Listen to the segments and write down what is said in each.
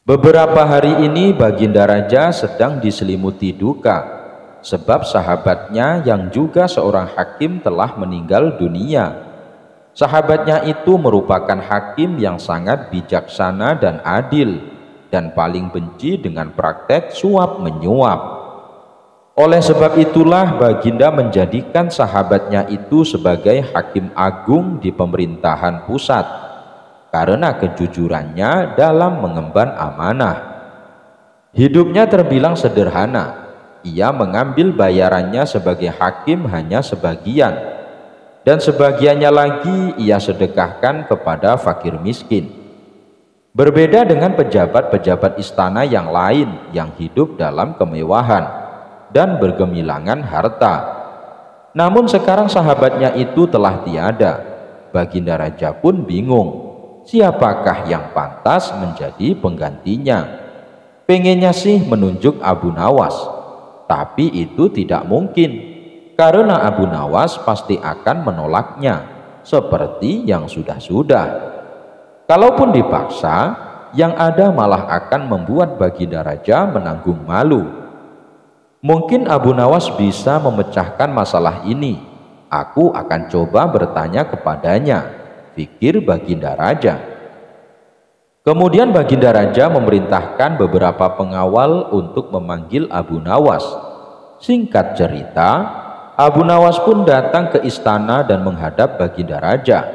Beberapa hari ini Baginda Raja sedang diselimuti duka, sebab sahabatnya yang juga seorang hakim telah meninggal dunia. Sahabatnya itu merupakan hakim yang sangat bijaksana dan adil, dan paling benci dengan praktek suap menyuap. Oleh sebab itulah Baginda menjadikan sahabatnya itu sebagai hakim agung di pemerintahan pusat, karena kejujurannya dalam mengemban amanah. Hidupnya terbilang sederhana. Ia mengambil bayarannya sebagai hakim hanya sebagian, dan sebagiannya lagi ia sedekahkan kepada fakir miskin. Berbeda dengan pejabat-pejabat istana yang lain yang hidup dalam kemewahan dan bergemilangan harta. Namun sekarang sahabatnya itu telah tiada. Baginda Raja pun bingung, siapakah yang pantas menjadi penggantinya. Pengennya sih menunjuk Abu Nawas, tapi itu tidak mungkin, karena Abu Nawas pasti akan menolaknya, seperti yang sudah-sudah. Kalaupun dipaksa, yang ada malah akan membuat Baginda Raja menanggung malu. Mungkin Abu Nawas bisa memecahkan masalah ini. Aku akan coba bertanya kepadanya, pikir Baginda Raja. Kemudian Baginda Raja memerintahkan beberapa pengawal untuk memanggil Abu Nawas. Singkat cerita, Abu Nawas pun datang ke istana dan menghadap Baginda Raja.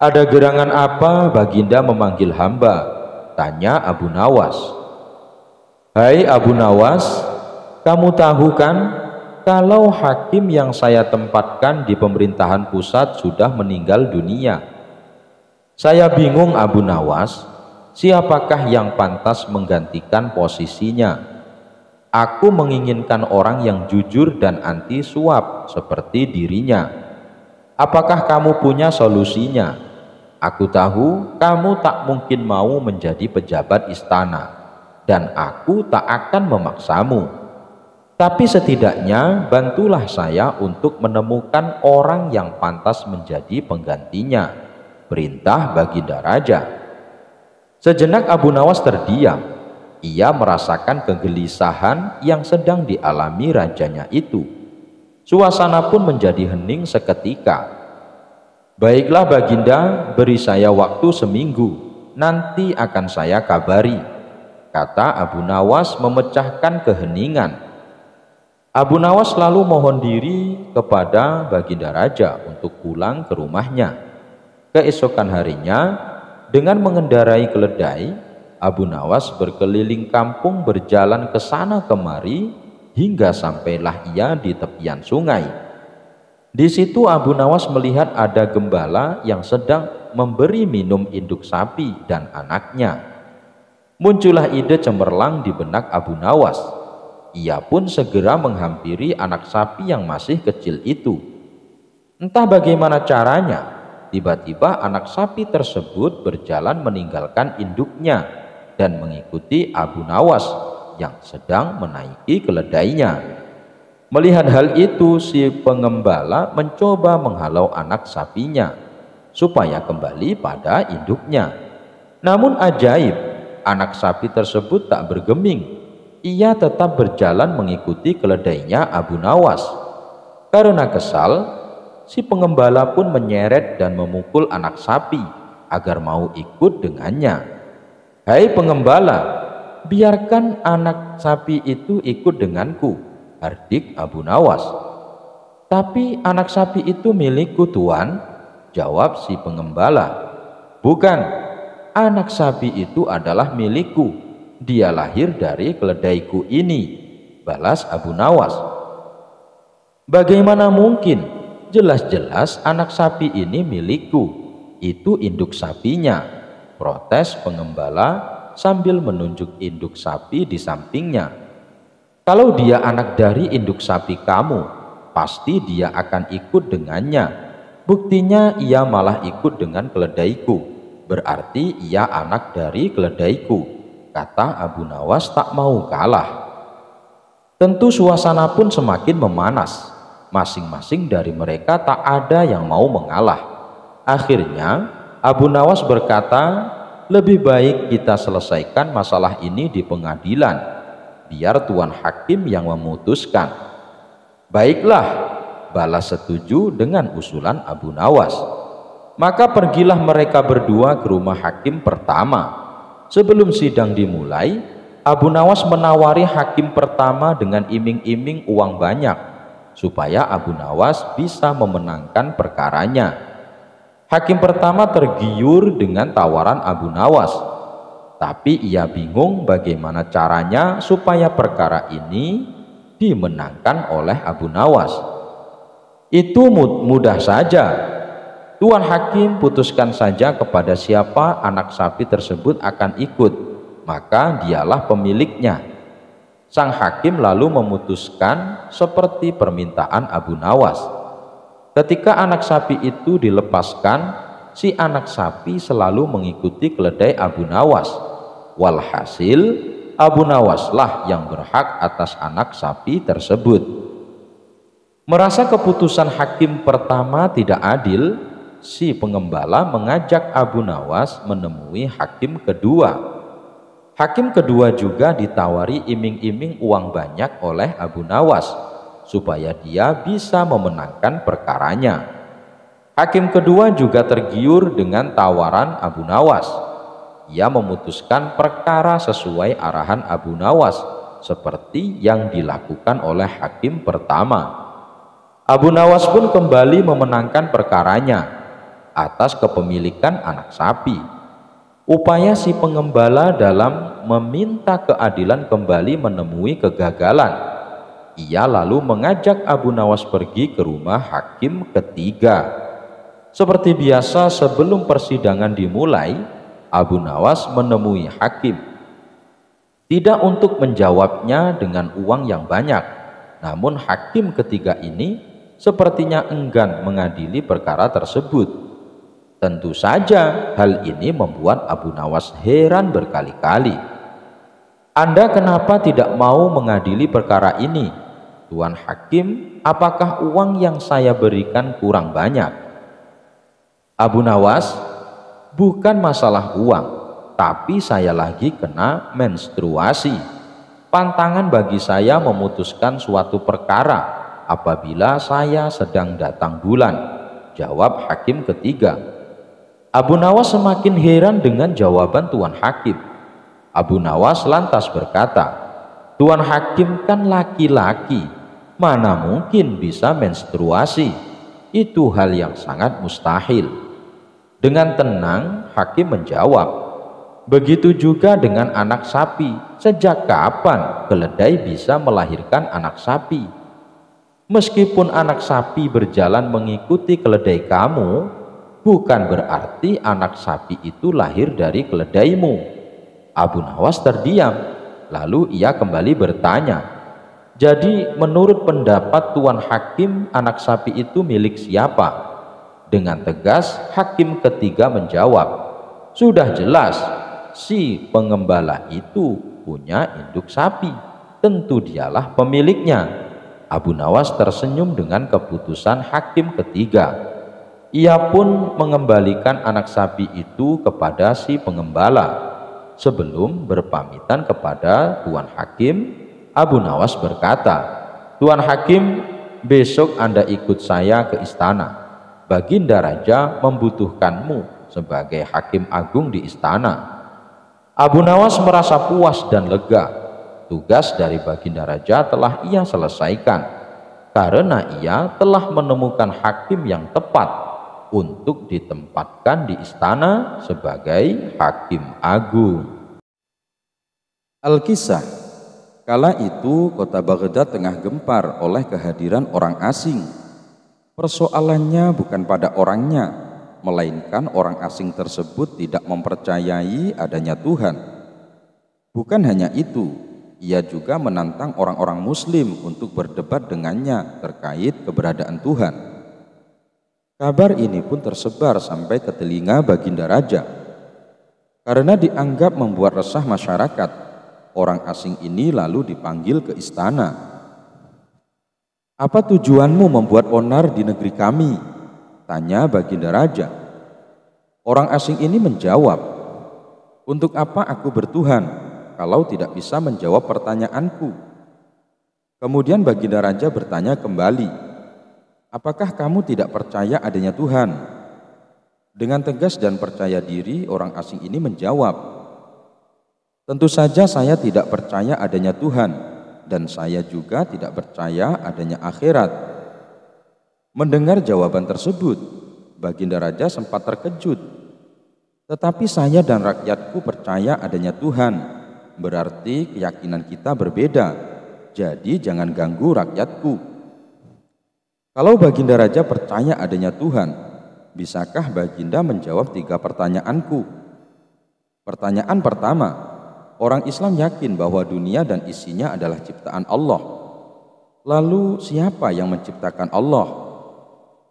"Ada gerangan apa Baginda memanggil hamba?" tanya Abu Nawas. "Hai Abu Nawas, kamu tahu kan kalau hakim yang saya tempatkan di pemerintahan pusat sudah meninggal dunia. Saya bingung Abu Nawas, siapakah yang pantas menggantikan posisinya? Aku menginginkan orang yang jujur dan anti suap seperti dirinya. Apakah kamu punya solusinya? Aku tahu kamu tak mungkin mau menjadi pejabat istana, dan aku tak akan memaksamu. Tapi setidaknya bantulah saya untuk menemukan orang yang pantas menjadi penggantinya," perintah Baginda Raja. Sejenak Abu Nawas terdiam. Ia merasakan kegelisahan yang sedang dialami rajanya itu. Suasana pun menjadi hening seketika. "Baiklah Baginda, beri saya waktu seminggu, nanti akan saya kabari," kata Abu Nawas memecahkan keheningan. Abu Nawas lalu mohon diri kepada Baginda Raja untuk pulang ke rumahnya. Keesokan harinya, dengan mengendarai keledai, Abu Nawas berkeliling kampung berjalan ke sana kemari hingga sampailah ia di tepian sungai. Di situ Abu Nawas melihat ada gembala yang sedang memberi minum induk sapi dan anaknya. Muncullah ide cemerlang di benak Abu Nawas. Ia pun segera menghampiri anak sapi yang masih kecil itu. Entah bagaimana caranya, tiba-tiba anak sapi tersebut berjalan meninggalkan induknya dan mengikuti Abu Nawas yang sedang menaiki keledainya. Melihat hal itu, si pengembala mencoba menghalau anak sapinya supaya kembali pada induknya. Namun ajaib, anak sapi tersebut tak bergeming. Ia tetap berjalan mengikuti keledainya Abu Nawas. Karena kesal, si pengembala pun menyeret dan memukul anak sapi agar mau ikut dengannya. "Hai pengembala, biarkan anak sapi itu ikut denganku," hardik Abu Nawas. "Tapi anak sapi itu milikku Tuan," jawab si pengembala. "Bukan, anak sapi itu adalah milikku. Dia lahir dari keledaiku ini," balas Abu Nawas. "Bagaimana mungkin? Jelas-jelas anak sapi ini milikku. Itu induk sapinya," protes pengembala sambil menunjuk induk sapi di sampingnya. "Kalau dia anak dari induk sapi kamu, pasti dia akan ikut dengannya. Buktinya ia malah ikut dengan keledaiku. Berarti ia anak dari keledaiku," kata Abu Nawas tak mau kalah. Tentu suasana pun semakin memanas. Masing-masing dari mereka tak ada yang mau mengalah. Akhirnya Abu Nawas berkata, lebih baik kita selesaikan masalah ini di pengadilan, biar Tuan Hakim yang memutuskan. Baiklah, balas setuju dengan usulan Abu Nawas. Maka pergilah mereka berdua ke rumah hakim pertama. Sebelum sidang dimulai, Abu Nawas menawari hakim pertama dengan iming-iming uang banyak, supaya Abu Nawas bisa memenangkan perkaranya. Hakim pertama tergiur dengan tawaran Abu Nawas, tapi ia bingung bagaimana caranya supaya perkara ini dimenangkan oleh Abu Nawas. Itu mudah saja. Tuan Hakim putuskan saja kepada siapa anak sapi tersebut akan ikut, maka dialah pemiliknya. Sang hakim lalu memutuskan seperti permintaan Abu Nawas. Ketika anak sapi itu dilepaskan, si anak sapi selalu mengikuti keledai Abu Nawas. Walhasil, Abu Nawaslah yang berhak atas anak sapi tersebut. Merasa keputusan hakim pertama tidak adil, si pengembala mengajak Abu Nawas menemui hakim kedua. Hakim kedua juga ditawari iming-iming uang banyak oleh Abu Nawas, supaya dia bisa memenangkan perkaranya. Hakim kedua juga tergiur dengan tawaran Abu Nawas. Ia memutuskan perkara sesuai arahan Abu Nawas, seperti yang dilakukan oleh hakim pertama. Abu Nawas pun kembali memenangkan perkaranya atas kepemilikan anak sapi. Upaya si pengembala dalam meminta keadilan kembali menemui kegagalan. Ia lalu mengajak Abu Nawas pergi ke rumah hakim ketiga. Seperti biasa, sebelum persidangan dimulai, Abu Nawas menemui hakim. Tidak untuk menjawabnya dengan uang yang banyak, namun hakim ketiga ini sepertinya enggan mengadili perkara tersebut. Tentu saja hal ini membuat Abu Nawas heran berkali-kali. Anda kenapa tidak mau mengadili perkara ini? Tuan Hakim, apakah uang yang saya berikan kurang banyak? Abu Nawas, bukan masalah uang, tapi saya lagi kena menstruasi. Pantangan bagi saya memutuskan suatu perkara apabila saya sedang datang bulan, jawab hakim ketiga. Abu Nawas semakin heran dengan jawaban Tuan Hakim. Abu Nawas lantas berkata, Tuan Hakim kan laki-laki, mana mungkin bisa menstruasi? Itu hal yang sangat mustahil. Dengan tenang, hakim menjawab, begitu juga dengan anak sapi. Sejak kapan keledai bisa melahirkan anak sapi? Meskipun anak sapi berjalan mengikuti keledai kamu, bukan berarti anak sapi itu lahir dari keledaimu. Abu Nawas terdiam, lalu ia kembali bertanya, jadi menurut pendapat Tuan Hakim, anak sapi itu milik siapa? Dengan tegas hakim ketiga menjawab, sudah jelas si pengembala itu punya induk sapi, tentu dialah pemiliknya. Abu Nawas tersenyum dengan keputusan hakim ketiga. Ia pun mengembalikan anak sapi itu kepada si pengembala. Sebelum berpamitan kepada Tuan Hakim, Abu Nawas berkata, Tuan Hakim, besok Anda ikut saya ke istana. Baginda Raja membutuhkanmu sebagai hakim agung di istana. Abu Nawas merasa puas dan lega. Tugas dari Baginda Raja telah ia selesaikan, karena ia telah menemukan hakim yang tepat untuk ditempatkan di istana sebagai hakim agung. Al-Kisah. Kala itu kota Baghdad tengah gempar oleh kehadiran orang asing. Persoalannya bukan pada orangnya, melainkan orang asing tersebut tidak mempercayai adanya Tuhan. Bukan hanya itu, ia juga menantang orang-orang muslim untuk berdebat dengannya terkait keberadaan Tuhan. Kabar ini pun tersebar sampai ke telinga Baginda Raja. Karena dianggap membuat resah masyarakat, orang asing ini lalu dipanggil ke istana. Apa tujuanmu membuat onar di negeri kami? Tanya Baginda Raja. Orang asing ini menjawab, Untuk apa aku bertuhan kalau tidak bisa menjawab pertanyaanku? Kemudian baginda raja bertanya kembali, apakah kamu tidak percaya adanya Tuhan? Dengan tegas dan percaya diri orang asing ini menjawab, tentu saja saya tidak percaya adanya Tuhan dan saya juga tidak percaya adanya akhirat. Mendengar jawaban tersebut, baginda raja sempat terkejut. Tetapi saya dan rakyatku percaya adanya Tuhan, berarti keyakinan kita berbeda. Jadi jangan ganggu rakyatku. Kalau baginda raja percaya adanya Tuhan, bisakah baginda menjawab 3 pertanyaanku? Pertanyaan pertama, orang Islam yakin bahwa dunia dan isinya adalah ciptaan Allah. Lalu siapa yang menciptakan Allah?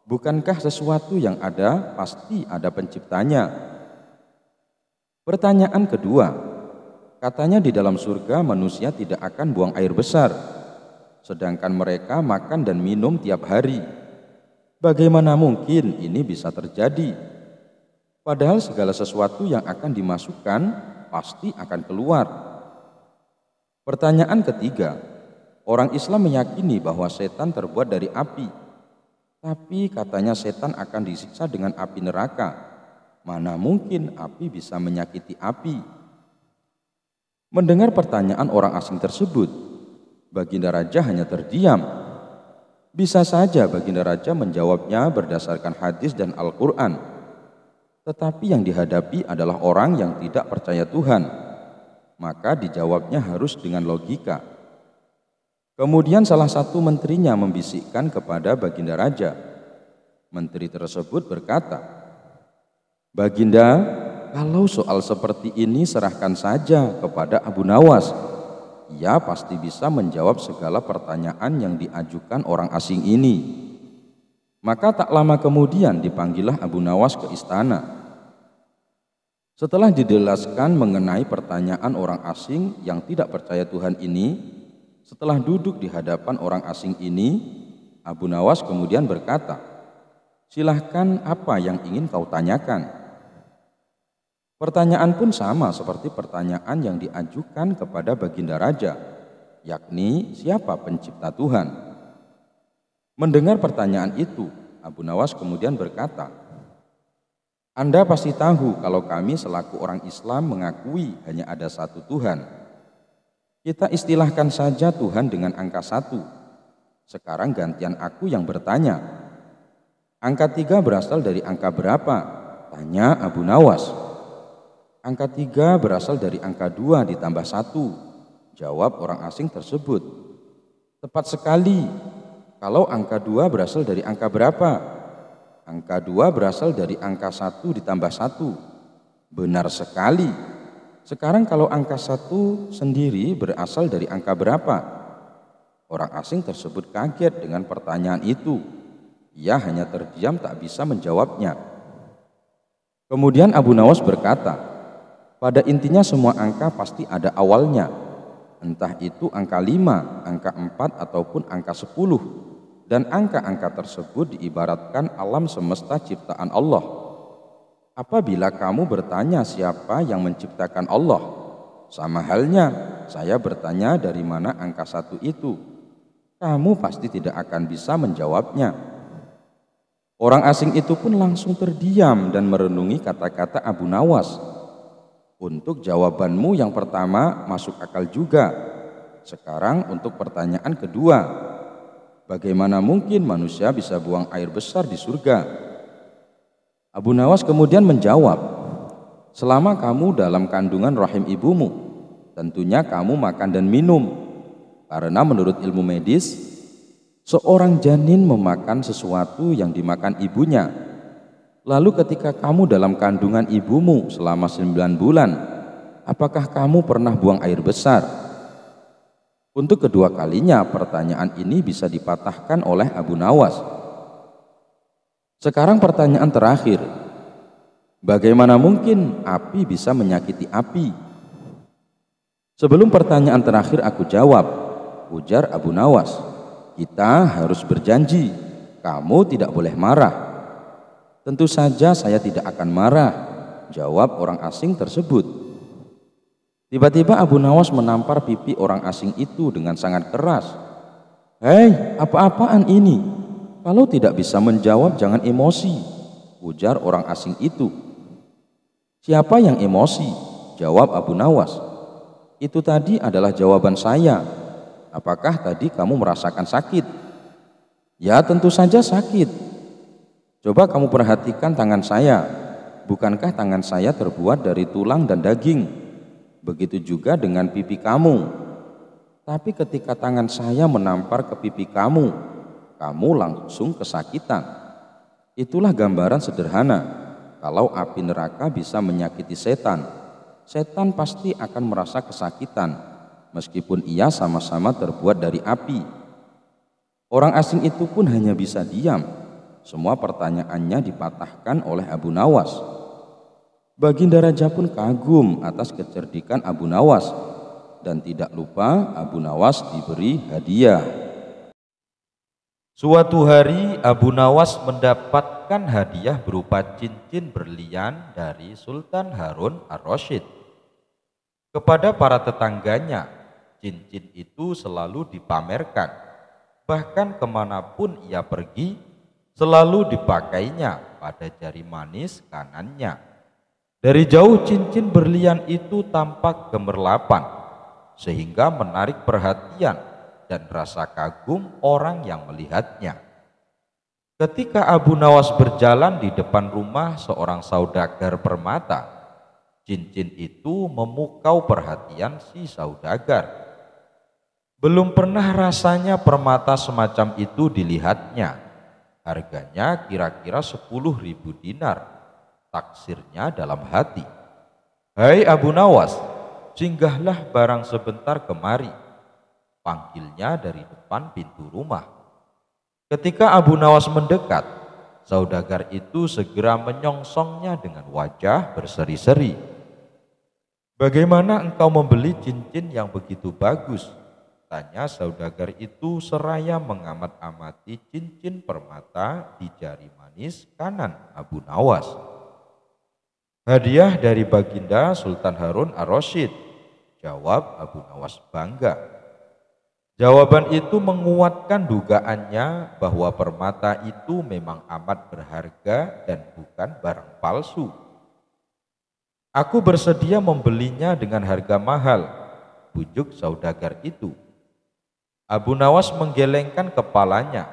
Bukankah sesuatu yang ada pasti ada penciptanya? Pertanyaan kedua, katanya di dalam surga manusia tidak akan buang air besar, sedangkan mereka makan dan minum tiap hari. Bagaimana mungkin ini bisa terjadi? Padahal segala sesuatu yang akan dimasukkan pasti akan keluar. Pertanyaan ketiga, orang Islam meyakini bahwa setan terbuat dari api, tapi katanya setan akan disiksa dengan api neraka. Mana mungkin api bisa menyakiti api? Mendengar pertanyaan orang asing tersebut, baginda raja hanya terdiam. Bisa saja baginda raja menjawabnya berdasarkan hadis dan Al-Quran, tetapi yang dihadapi adalah orang yang tidak percaya Tuhan, maka dijawabnya harus dengan logika. Kemudian salah satu menterinya membisikkan kepada baginda raja. Menteri tersebut berkata, Baginda, kalau soal seperti ini serahkan saja kepada Abu Nawas. Ia pasti bisa menjawab segala pertanyaan yang diajukan orang asing ini. Maka tak lama kemudian dipanggillah Abu Nawas ke istana. Setelah dijelaskan mengenai pertanyaan orang asing yang tidak percaya Tuhan ini, setelah duduk di hadapan orang asing ini, Abu Nawas kemudian berkata, silahkan apa yang ingin kau tanyakan? Pertanyaan pun sama seperti pertanyaan yang diajukan kepada baginda raja, yakni siapa pencipta Tuhan. Mendengar pertanyaan itu, Abu Nawas kemudian berkata, Anda pasti tahu kalau kami selaku orang Islam mengakui hanya ada satu Tuhan. Kita istilahkan saja Tuhan dengan angka 1. Sekarang gantian aku yang bertanya. Angka 3 berasal dari angka berapa? Tanya Abu Nawas. Angka 3 berasal dari angka 2 ditambah 1. Jawab orang asing tersebut. Tepat sekali. Kalau angka 2 berasal dari angka berapa? Angka 2 berasal dari angka 1 ditambah 1. Benar sekali. Sekarang kalau angka 1 sendiri berasal dari angka berapa? Orang asing tersebut kaget dengan pertanyaan itu. Ia hanya terdiam tak bisa menjawabnya. Kemudian Abu Nawas berkata, pada intinya semua angka pasti ada awalnya. Entah itu angka 5, angka 4 ataupun angka 10. Dan angka-angka tersebut diibaratkan alam semesta ciptaan Allah. Apabila kamu bertanya siapa yang menciptakan Allah, sama halnya saya bertanya dari mana angka 1 itu. Kamu pasti tidak akan bisa menjawabnya. Orang asing itu pun langsung terdiam dan merenungi kata-kata Abu Nawas. Untuk jawabanmu yang pertama masuk akal juga. Sekarang untuk pertanyaan kedua. Bagaimana mungkin manusia bisa buang air besar di surga? Abu Nawas kemudian menjawab, selama kamu dalam kandungan rahim ibumu, tentunya kamu makan dan minum. Karena menurut ilmu medis, seorang janin memakan sesuatu yang dimakan ibunya. Lalu ketika kamu dalam kandungan ibumu selama 9 bulan, apakah kamu pernah buang air besar? Untuk kedua kalinya pertanyaan ini bisa dipatahkan oleh Abu Nawas. Sekarang pertanyaan terakhir, bagaimana mungkin api bisa menyakiti api? Sebelum pertanyaan terakhir aku jawab, ujar Abu Nawas, kita harus berjanji, kamu tidak boleh marah. Tentu saja saya tidak akan marah, jawab orang asing tersebut. Tiba-tiba Abu Nawas menampar pipi orang asing itu dengan sangat keras. "Hei, apa-apaan ini? Kalau tidak bisa menjawab jangan emosi," ujar orang asing itu. "Siapa yang emosi?" jawab Abu Nawas. "Itu tadi adalah jawaban saya. Apakah tadi kamu merasakan sakit?" "Ya, tentu saja sakit. Coba kamu perhatikan tangan saya. Bukankah tangan saya terbuat dari tulang dan daging? Begitu juga dengan pipi kamu. Tapi ketika tangan saya menampar ke pipi kamu, kamu langsung kesakitan. Itulah gambaran sederhana. Kalau api neraka bisa menyakiti setan, setan pasti akan merasa kesakitan, meskipun ia sama-sama terbuat dari api." Orang asing itu pun hanya bisa diam. Semua pertanyaannya dipatahkan oleh Abu Nawas. Baginda Raja pun kagum atas kecerdikan Abu Nawas, dan tidak lupa Abu Nawas diberi hadiah. Suatu hari Abu Nawas mendapatkan hadiah berupa cincin berlian dari Sultan Harun ar-Rasyid. Kepada para tetangganya, cincin itu selalu dipamerkan. Bahkan kemanapun ia pergi, selalu dipakainya pada jari manis kanannya. Dari jauh cincin berlian itu tampak gemerlapan, sehingga menarik perhatian dan rasa kagum orang yang melihatnya. Ketika Abu Nawas berjalan di depan rumah seorang saudagar permata, cincin itu memukau perhatian si saudagar. Belum pernah rasanya permata semacam itu dilihatnya. Harganya kira-kira 10.000 dinar. Taksirnya dalam hati, "Hai Abu Nawas, singgahlah barang sebentar kemari," panggilnya dari depan pintu rumah. Ketika Abu Nawas mendekat, saudagar itu segera menyongsongnya dengan wajah berseri-seri. "Bagaimana engkau membeli cincin yang begitu bagus?" tanya saudagar itu seraya mengamat-amati cincin permata di jari manis kanan Abu Nawas. "Hadiah dari Baginda Sultan Harun ar-Rasyid," jawab Abu Nawas bangga. Jawaban itu menguatkan dugaannya bahwa permata itu memang amat berharga dan bukan barang palsu. "Aku bersedia membelinya dengan harga mahal," bujuk saudagar itu. Abu Nawas menggelengkan kepalanya.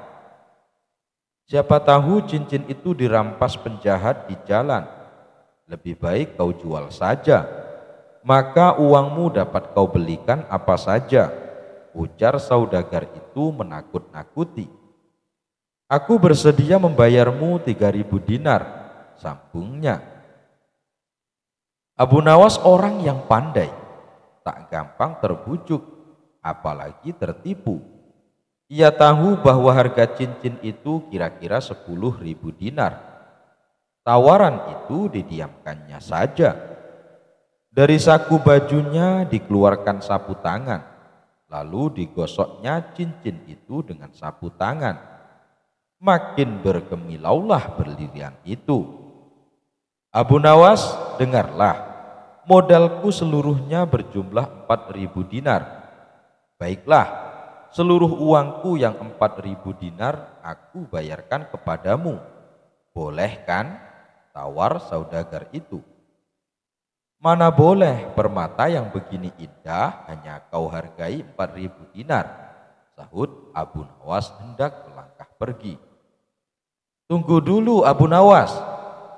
"Siapa tahu cincin itu dirampas penjahat di jalan. Lebih baik kau jual saja, maka uangmu dapat kau belikan apa saja," ujar saudagar itu menakut-nakuti. "Aku bersedia membayarmu 3.000 dinar," sambungnya. Abu Nawas orang yang pandai, tak gampang terbujuk, apalagi tertipu. Ia tahu bahwa harga cincin itu kira-kira 10.000 dinar. Tawaran itu didiamkannya saja. Dari saku bajunya dikeluarkan sapu tangan, lalu digosoknya cincin itu dengan sapu tangan. Makin bergemilaulah berlian itu. "Abu Nawas, dengarlah, modalku seluruhnya berjumlah 4.000 dinar. Baiklah, seluruh uangku yang 4.000 dinar aku bayarkan kepadamu. Boleh kan?" tawar saudagar itu. "Mana boleh, permata yang begini indah hanya kau hargai 4.000 dinar, sahut Abu Nawas hendak melangkah pergi. "Tunggu dulu Abu Nawas,"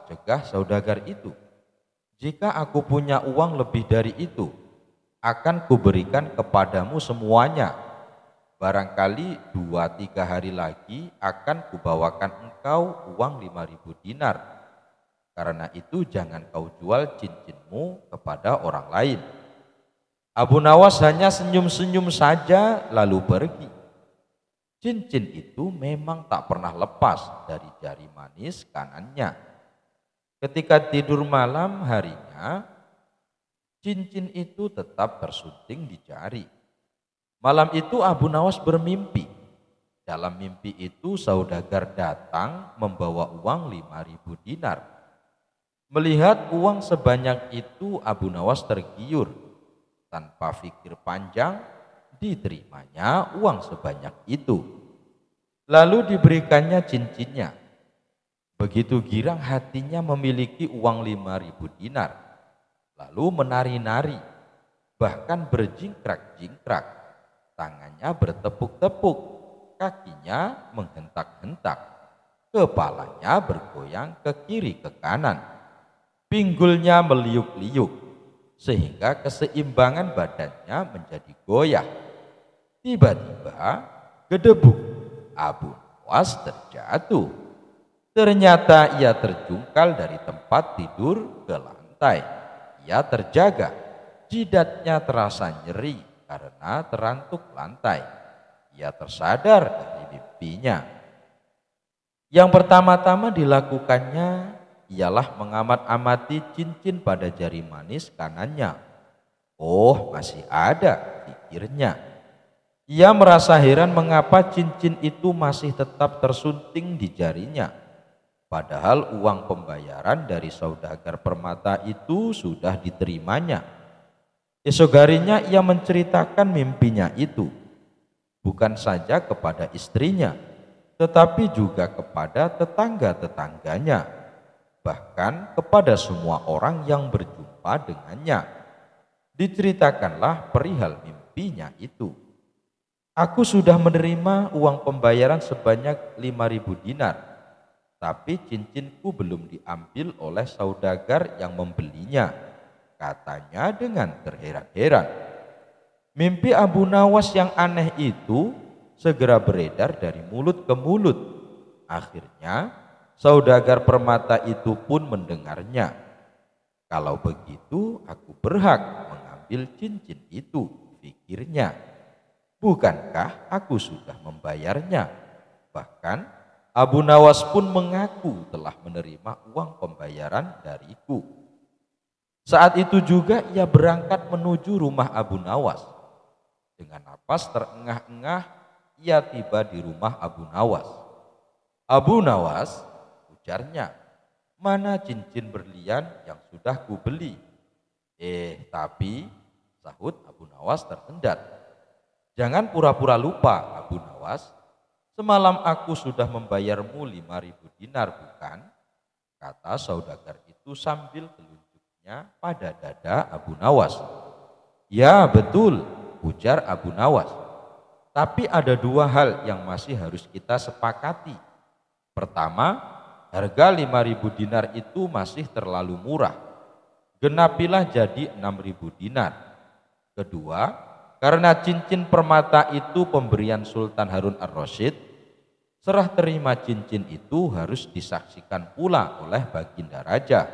cegah saudagar itu. "Jika aku punya uang lebih dari itu, akan kuberikan kepadamu semuanya. Barangkali 2-3 hari lagi akan kubawakan engkau uang 5.000 dinar. Karena itu jangan kau jual cincinmu kepada orang lain." Abu Nawas hanya senyum-senyum saja lalu pergi. Cincin itu memang tak pernah lepas dari jari manis kanannya. Ketika tidur malam harinya, cincin itu tetap tersunting di jari. Malam itu Abu Nawas bermimpi. Dalam mimpi itu saudagar datang membawa uang 5.000 dinar. Melihat uang sebanyak itu Abu Nawas tergiur. Tanpa pikir panjang, diterimanya uang sebanyak itu. Lalu diberikannya cincinnya. Begitu girang hatinya memiliki uang 5.000 dinar. Lalu menari-nari, bahkan berjingkrak-jingkrak. Tangannya bertepuk-tepuk, kakinya menghentak-hentak, kepalanya bergoyang ke kiri ke kanan, pinggulnya meliuk-liuk, sehingga keseimbangan badannya menjadi goyah. Tiba-tiba gedebuk, Abu Nawas terjatuh. Ternyata ia terjungkal dari tempat tidur ke lantai. Ia terjaga, jidatnya terasa nyeri karena terantuk lantai. Ia tersadar dari mimpinya. Yang pertama-tama dilakukannya ialah mengamat-amati cincin pada jari manis kanannya. Oh, masih ada, pikirnya. Ia merasa heran mengapa cincin itu masih tetap tersunting di jarinya. Padahal uang pembayaran dari saudagar permata itu sudah diterimanya. Esok harinya ia menceritakan mimpinya itu, bukan saja kepada istrinya, tetapi juga kepada tetangga-tetangganya, bahkan kepada semua orang yang berjumpa dengannya. Diceritakanlah perihal mimpinya itu. Aku sudah menerima uang pembayaran sebanyak 5.000 dinar, tapi cincinku belum diambil oleh saudagar yang membelinya, katanya dengan terheran-heran. Mimpi Abu Nawas yang aneh itu segera beredar dari mulut ke mulut. Akhirnya saudagar permata itu pun mendengarnya. Kalau begitu aku berhak mengambil cincin itu, pikirnya. Bukankah aku sudah membayarnya? Bahkan Abu Nawas pun mengaku telah menerima uang pembayaran dariku. Saat itu juga ia berangkat menuju rumah Abu Nawas. Dengan napas terengah-engah ia tiba di rumah Abu Nawas. Abu Nawas, ujarnya, mana cincin berlian yang sudah kubeli? Tapi, sahut Abu Nawas tersendat. Jangan pura-pura lupa, Abu Nawas. Semalam aku sudah membayarmu 5.000 dinar, bukan? Kata saudagar itu sambil telunjuknya pada dada Abu Nawas. Ya betul, ujar Abu Nawas. Tapi ada dua hal yang masih harus kita sepakati. Pertama, harga 5.000 dinar itu masih terlalu murah. Genapilah jadi 6.000 dinar. Kedua, karena cincin permata itu pemberian Sultan Harun ar-Rasyid, serah terima cincin itu harus disaksikan pula oleh Baginda Raja.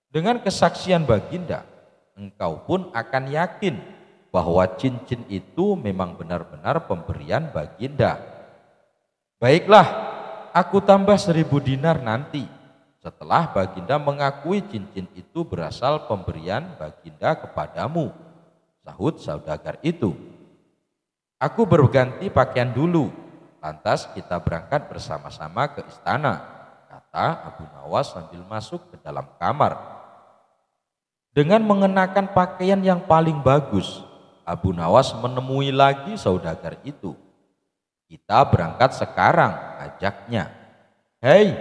Dengan kesaksian Baginda, engkau pun akan yakin bahwa cincin itu memang benar-benar pemberian Baginda. Baiklah, aku tambah 1.000 dinar nanti, setelah Baginda mengakui cincin itu berasal pemberian Baginda kepadamu, sahut saudagar itu. Aku berganti pakaian dulu, lantas kita berangkat bersama-sama ke istana, kata Abu Nawas sambil masuk ke dalam kamar. Dengan mengenakan pakaian yang paling bagus, Abu Nawas menemui lagi saudagar itu. Kita berangkat sekarang, ajaknya. Hei,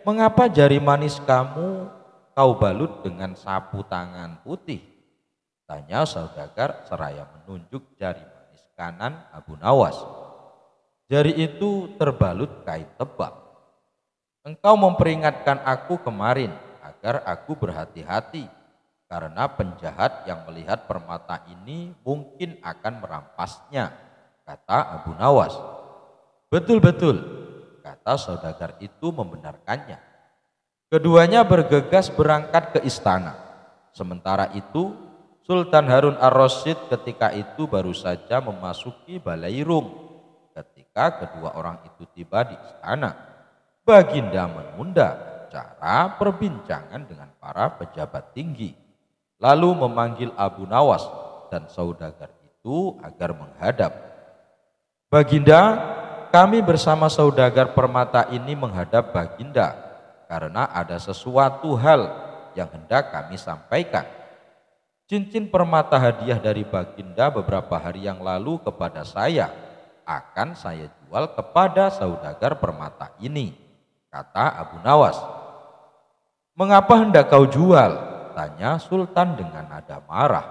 mengapa jari manis kamu kau balut dengan sapu tangan putih? Tanya saudagar seraya menunjuk jari manis kanan Abu Nawas. Jari itu terbalut kain tebal. Engkau memperingatkan aku kemarin agar aku berhati-hati, karena penjahat yang melihat permata ini mungkin akan merampasnya, kata Abu Nawas. Betul-betul, kata saudagar itu membenarkannya. Keduanya bergegas berangkat ke istana. Sementara itu Sultan Harun ar-Rasyid ketika itu baru saja memasuki Balairum. Ketika kedua orang itu tiba di istana, Baginda menunda acara perbincangan dengan para pejabat tinggi, lalu memanggil Abu Nawas dan saudagar itu agar menghadap. Baginda, kami bersama saudagar permata ini menghadap Baginda karena ada sesuatu hal yang hendak kami sampaikan. Cincin permata hadiah dari Baginda beberapa hari yang lalu kepada saya akan saya jual kepada saudagar permata ini, kata Abu Nawas. Mengapa hendak kau jual? Tanya Sultan dengan nada marah.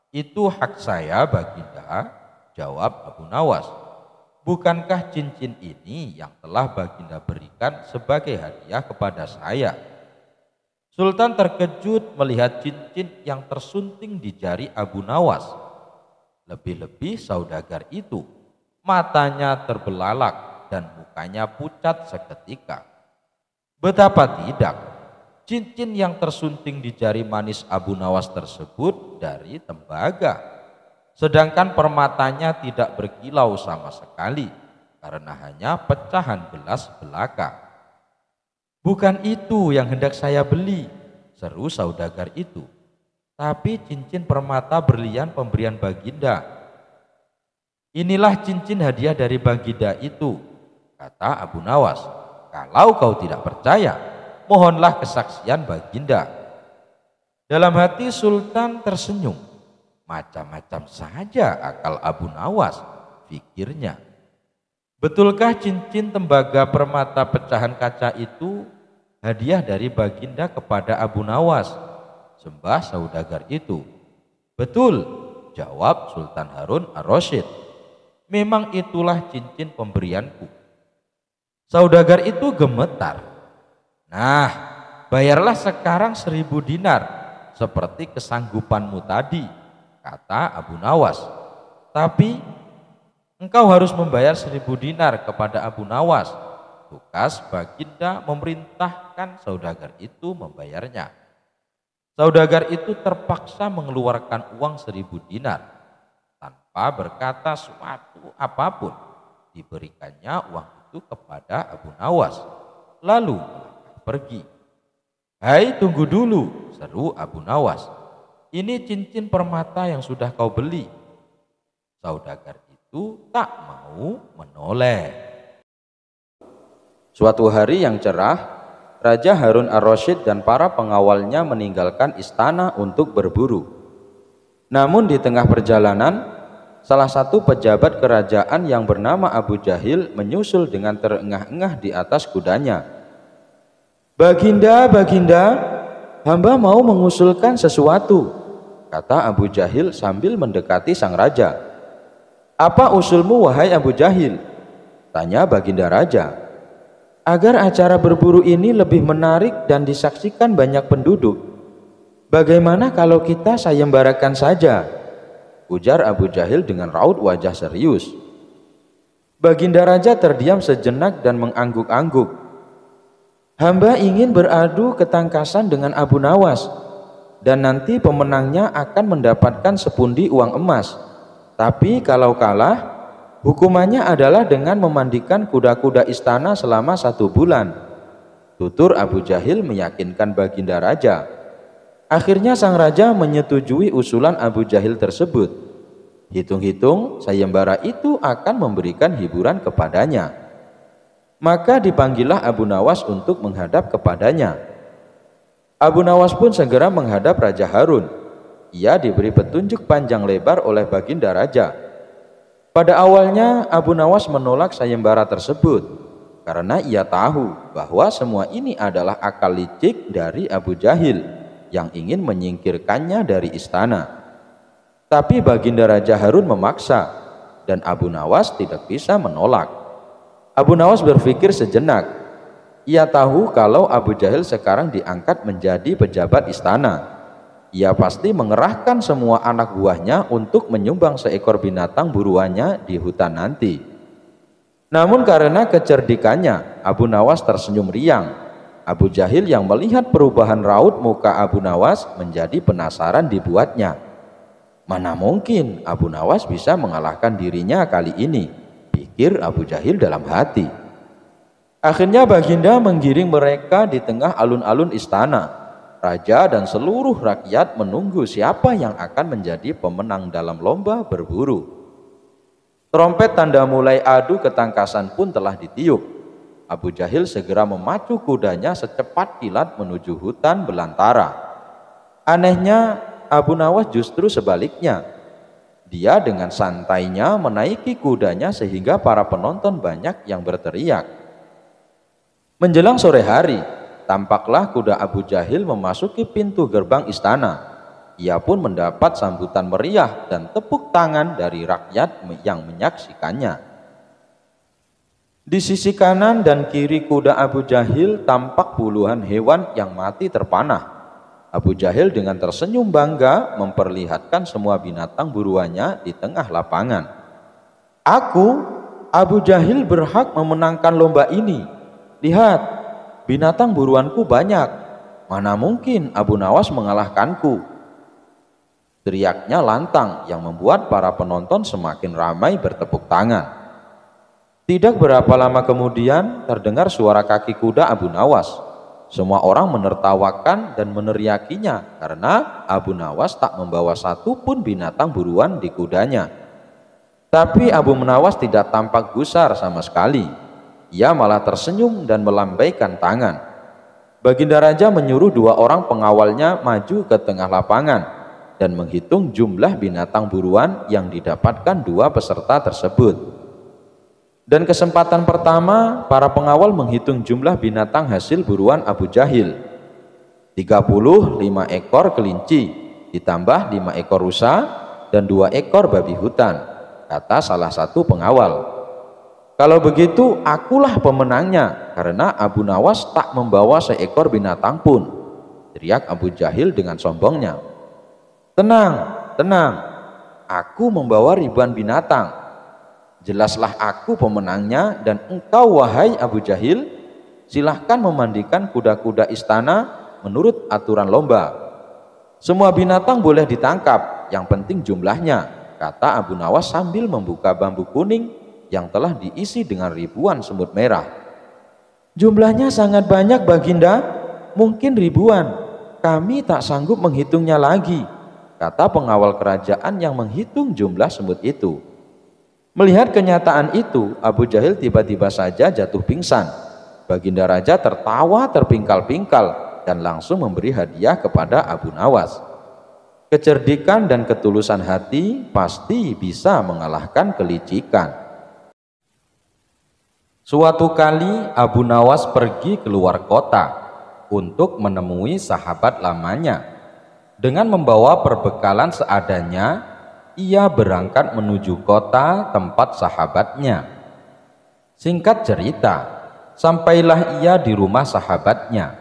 Itu hak saya Baginda, jawab Abu Nawas. Bukankah cincin ini yang telah Baginda berikan sebagai hadiah kepada saya? Sultan terkejut melihat cincin yang tersunting di jari Abu Nawas. Lebih-lebih saudagar itu, matanya terbelalak dan mukanya pucat seketika. Betapa tidak, cincin yang tersunting di jari manis Abu Nawas tersebut dari tembaga, sedangkan permatanya tidak berkilau sama sekali karena hanya pecahan gelas belaka. Bukan itu yang hendak saya beli, seru saudagar itu, tapi cincin permata berlian pemberian Baginda. Inilah cincin hadiah dari Baginda itu, kata Abu Nawas. Kalau kau tidak percaya, mohonlah kesaksian Baginda. Dalam hati Sultan tersenyum. Macam-macam saja akal Abu Nawas, pikirnya. Betulkah cincin tembaga permata pecahan kaca itu hadiah dari Baginda kepada Abu Nawas? Sembah saudagar itu. Betul, jawab Sultan Harun ar-Rasyid. Memang itulah cincin pemberianku. Saudagar itu gemetar. Nah, bayarlah sekarang 1.000 dinar seperti kesanggupanmu tadi, kata Abu Nawas. Tapi engkau harus membayar 1.000 dinar kepada Abu Nawas. Tugas Baginda memerintahkan saudagar itu membayarnya. Saudagar itu terpaksa mengeluarkan uang 1.000 dinar. Tanpa berkata suatu apapun, diberikannya uang itu kepada Abu Nawas. Lalu pergi. Hai, tunggu dulu, seru Abu Nawas. Ini cincin permata yang sudah kau beli. Saudagar itu tak mau menoleh. Suatu hari yang cerah, Raja Harun ar-Rasyid dan para pengawalnya meninggalkan istana untuk berburu. Namun di tengah perjalanan, salah satu pejabat kerajaan yang bernama Abu Jahil menyusul dengan terengah-engah di atas kudanya. Baginda, Baginda, hamba mau mengusulkan sesuatu, kata Abu Jahil sambil mendekati sang raja. Apa usulmu wahai Abu Jahil? Tanya Baginda Raja. Agar acara berburu ini lebih menarik dan disaksikan banyak penduduk, bagaimana kalau kita sayembarakan saja? Ujar Abu Jahil dengan raut wajah serius. Baginda Raja terdiam sejenak dan mengangguk-angguk. Hamba ingin beradu ketangkasan dengan Abu Nawas, dan nanti pemenangnya akan mendapatkan sepundi uang emas. Tapi kalau kalah, hukumannya adalah dengan memandikan kuda-kuda istana selama 1 bulan. Tutur Abu Jahil meyakinkan Baginda Raja. Akhirnya sang raja menyetujui usulan Abu Jahil tersebut. Hitung-hitung sayembara itu akan memberikan hiburan kepadanya. Maka dipanggillah Abu Nawas untuk menghadap kepadanya. Abu Nawas pun segera menghadap Raja Harun. Ia diberi petunjuk panjang lebar oleh Baginda Raja. Pada awalnya Abu Nawas menolak sayembara tersebut karena ia tahu bahwa semua ini adalah akal licik dari Abu Jahil yang ingin menyingkirkannya dari istana. Tapi Baginda Raja Harun memaksa dan Abu Nawas tidak bisa menolak. Abu Nawas berpikir sejenak. Ia tahu kalau Abu Jahil sekarang diangkat menjadi pejabat istana. Ia pasti mengerahkan semua anak buahnya untuk menyumbang seekor binatang buruannya di hutan nanti. Namun karena kecerdikannya, Abu Nawas tersenyum riang. Abu Jahil yang melihat perubahan raut muka Abu Nawas menjadi penasaran dibuatnya. Mana mungkin Abu Nawas bisa mengalahkan dirinya kali ini, pikir Abu Jahil dalam hati. Akhirnya Baginda menggiring mereka di tengah alun-alun istana. Raja dan seluruh rakyat menunggu siapa yang akan menjadi pemenang dalam lomba berburu. Trompet tanda mulai adu ketangkasan pun telah ditiup. Abu Jahil segera memacu kudanya secepat kilat menuju hutan belantara. Anehnya, Abu Nawas justru sebaliknya. Dia dengan santainya menaiki kudanya sehingga para penonton banyak yang berteriak. Menjelang sore hari, tampaklah kuda Abu Jahil memasuki pintu gerbang istana. Ia pun mendapat sambutan meriah dan tepuk tangan dari rakyat yang menyaksikannya. Di sisi kanan dan kiri kuda Abu Jahil tampak puluhan hewan yang mati terpanah. Abu Jahil dengan tersenyum bangga memperlihatkan semua binatang buruannya di tengah lapangan. Aku, Abu Jahil, berhak memenangkan lomba ini. Lihat, binatang buruanku banyak. Mana mungkin Abu Nawas mengalahkanku? Teriaknya lantang yang membuat para penonton semakin ramai bertepuk tangan. Tidak berapa lama kemudian terdengar suara kaki kuda Abu Nawas. Semua orang menertawakan dan meneriakinya karena Abu Nawas tak membawa satu pun binatang buruan di kudanya. Tapi Abu Nawas tidak tampak gusar sama sekali. Ia malah tersenyum dan melambaikan tangan. Baginda Raja menyuruh 2 orang pengawalnya maju ke tengah lapangan dan menghitung jumlah binatang buruan yang didapatkan 2 peserta tersebut. Dan kesempatan pertama, para pengawal menghitung jumlah binatang hasil buruan Abu Jahil. 35 ekor kelinci, ditambah 5 ekor rusa dan 2 ekor babi hutan, kata salah satu pengawal. Kalau begitu, akulah pemenangnya, karena Abu Nawas tak membawa seekor binatang pun, teriak Abu Jahil dengan sombongnya. Tenang, tenang, aku membawa ribuan binatang. Jelaslah aku pemenangnya, dan engkau wahai Abu Jahil, silahkan memandikan kuda-kuda istana menurut aturan lomba. Semua binatang boleh ditangkap, yang penting jumlahnya, kata Abu Nawas sambil membuka bambu kuning yang telah diisi dengan ribuan semut merah. Jumlahnya sangat banyak Baginda, mungkin ribuan, kami tak sanggup menghitungnya lagi, kata pengawal kerajaan yang menghitung jumlah semut itu. Melihat kenyataan itu, Abu Jahil tiba-tiba saja jatuh pingsan. Baginda Raja tertawa terpingkal-pingkal dan langsung memberi hadiah kepada Abu Nawas. Kecerdikan dan ketulusan hati pasti bisa mengalahkan kelicikan. Suatu kali Abu Nawas pergi keluar kota untuk menemui sahabat lamanya. Dengan membawa perbekalan seadanya, ia berangkat menuju kota tempat sahabatnya. Singkat cerita, sampailah ia di rumah sahabatnya.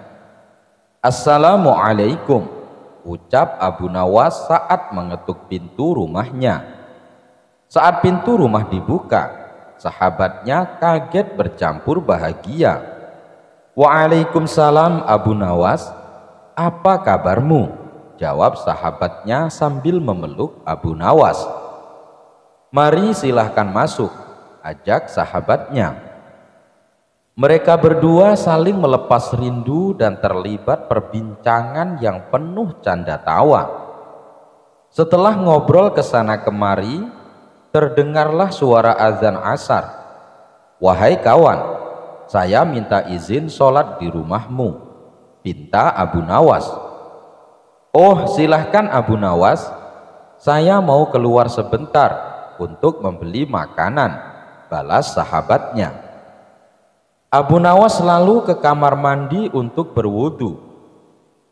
Assalamualaikum, ucap Abu Nawas saat mengetuk pintu rumahnya. Saat pintu rumah dibuka, sahabatnya kaget bercampur bahagia. Waalaikumsalam Abu Nawas, apa kabarmu? Jawab sahabatnya sambil memeluk Abu Nawas. Mari silahkan masuk, ajak sahabatnya. Mereka berdua saling melepas rindu dan terlibat perbincangan yang penuh canda tawa. Setelah ngobrol kesana kemari, terdengarlah suara azan asar. Wahai kawan, saya minta izin sholat di rumahmu, pinta Abu Nawas. Oh, silahkan Abu Nawas, saya mau keluar sebentar untuk membeli makanan, balas sahabatnya. Abu Nawas lalu ke kamar mandi untuk berwudu.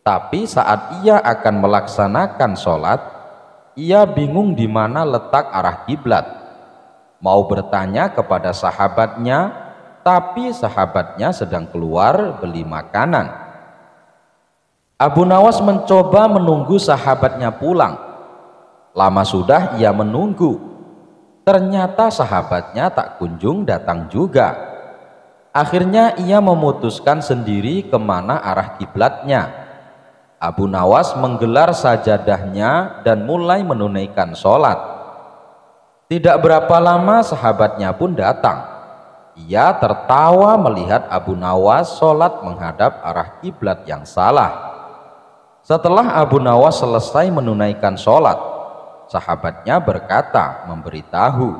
Tapi saat ia akan melaksanakan sholat, ia bingung di mana letak arah kiblat. Mau bertanya kepada sahabatnya, tapi sahabatnya sedang keluar beli makanan. Abu Nawas mencoba menunggu sahabatnya pulang. Lama sudah ia menunggu. Ternyata sahabatnya tak kunjung datang juga. Akhirnya ia memutuskan sendiri kemana arah kiblatnya. Abu Nawas menggelar sajadahnya dan mulai menunaikan sholat. Tidak berapa lama sahabatnya pun datang. Ia tertawa melihat Abu Nawas sholat menghadap arah kiblat yang salah. Setelah Abu Nawas selesai menunaikan sholat, sahabatnya berkata memberitahu,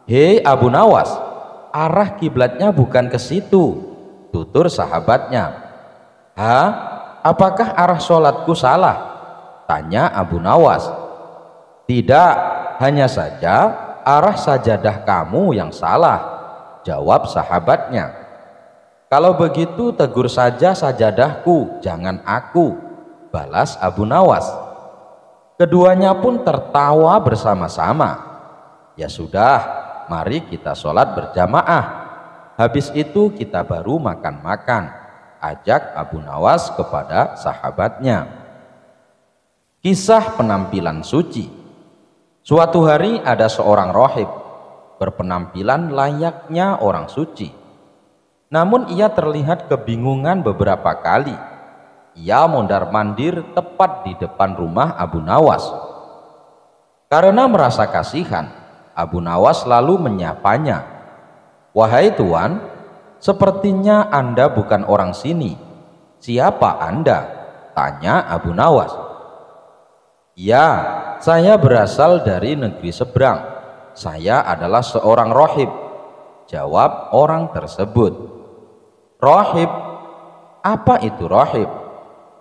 "Hei Abu Nawas, arah kiblatnya bukan ke situ," tutur sahabatnya. "Hah? Apakah arah sholatku salah?" tanya Abu Nawas. Tidak, hanya saja arah sajadah kamu yang salah, jawab sahabatnya. Kalau begitu tegur saja sajadahku, jangan aku, balas Abu Nawas. Keduanya pun tertawa bersama-sama. Ya sudah, mari kita sholat berjamaah. Habis itu kita baru makan-makan, ajak Abu Nawas kepada sahabatnya. Kisah penampilan suci. Suatu hari ada seorang rohib berpenampilan layaknya orang suci. Namun ia terlihat kebingungan beberapa kali. Ia mondar-mandir tepat di depan rumah Abu Nawas. Karena merasa kasihan, Abu Nawas lalu menyapanya. Wahai tuan, sepertinya Anda bukan orang sini. Siapa Anda? Tanya Abu Nawas. Ya, saya berasal dari negeri seberang. Saya adalah seorang rohib, jawab orang tersebut. Rohib? Apa itu rohib?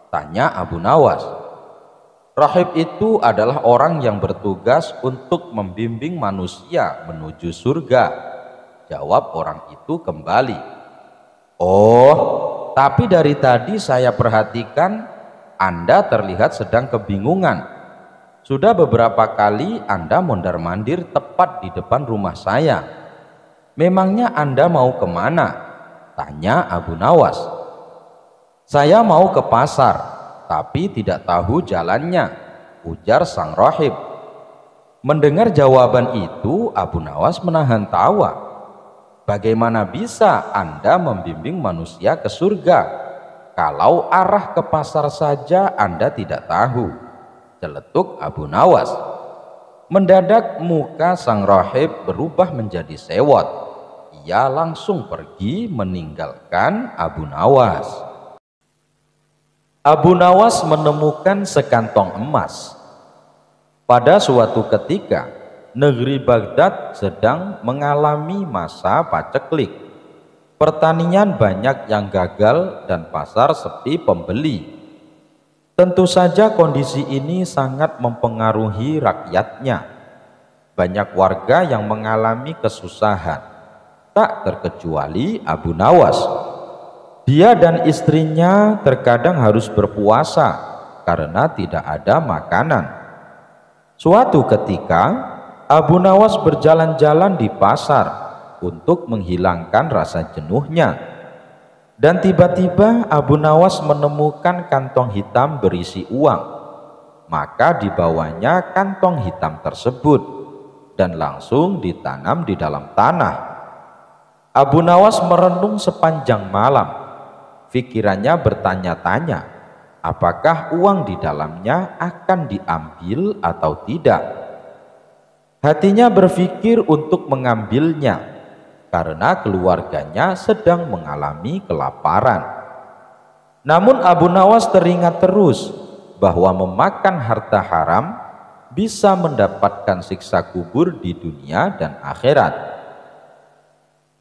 Tanya Abu Nawas. Rohib itu adalah orang yang bertugas untuk membimbing manusia menuju surga, jawab orang itu kembali. Oh, tapi dari tadi saya perhatikan Anda terlihat sedang kebingungan. Sudah beberapa kali Anda mondar-mandir tepat di depan rumah saya. Memangnya Anda mau kemana? Tanya Abu Nawas. Saya mau ke pasar, tapi tidak tahu jalannya, ujar sang rohib. Mendengar jawaban itu, Abu Nawas menahan tawa. Bagaimana bisa Anda membimbing manusia ke surga kalau arah ke pasar saja Anda tidak tahu? Celetuk Abu Nawas. Mendadak muka sang rohib berubah menjadi sewot. Ia langsung pergi meninggalkan Abu Nawas. Abu Nawas menemukan sekantong emas. Pada suatu ketika, negeri Baghdad sedang mengalami masa paceklik. Pertanian banyak yang gagal dan pasar sepi pembeli. Tentu saja kondisi ini sangat mempengaruhi rakyatnya. Banyak warga yang mengalami kesusahan, tak terkecuali Abu Nawas. Dia dan istrinya terkadang harus berpuasa karena tidak ada makanan. Suatu ketika, Abu Nawas berjalan-jalan di pasar untuk menghilangkan rasa jenuhnya. Dan tiba-tiba Abu Nawas menemukan kantong hitam berisi uang. Maka dibawanya kantong hitam tersebut dan langsung ditanam di dalam tanah. Abu Nawas merenung sepanjang malam. Pikirannya bertanya-tanya, apakah uang di dalamnya akan diambil atau tidak. Hatinya berpikir untuk mengambilnya karena keluarganya sedang mengalami kelaparan. Namun Abu Nawas teringat terus bahwa memakan harta haram bisa mendapatkan siksa kubur di dunia dan akhirat.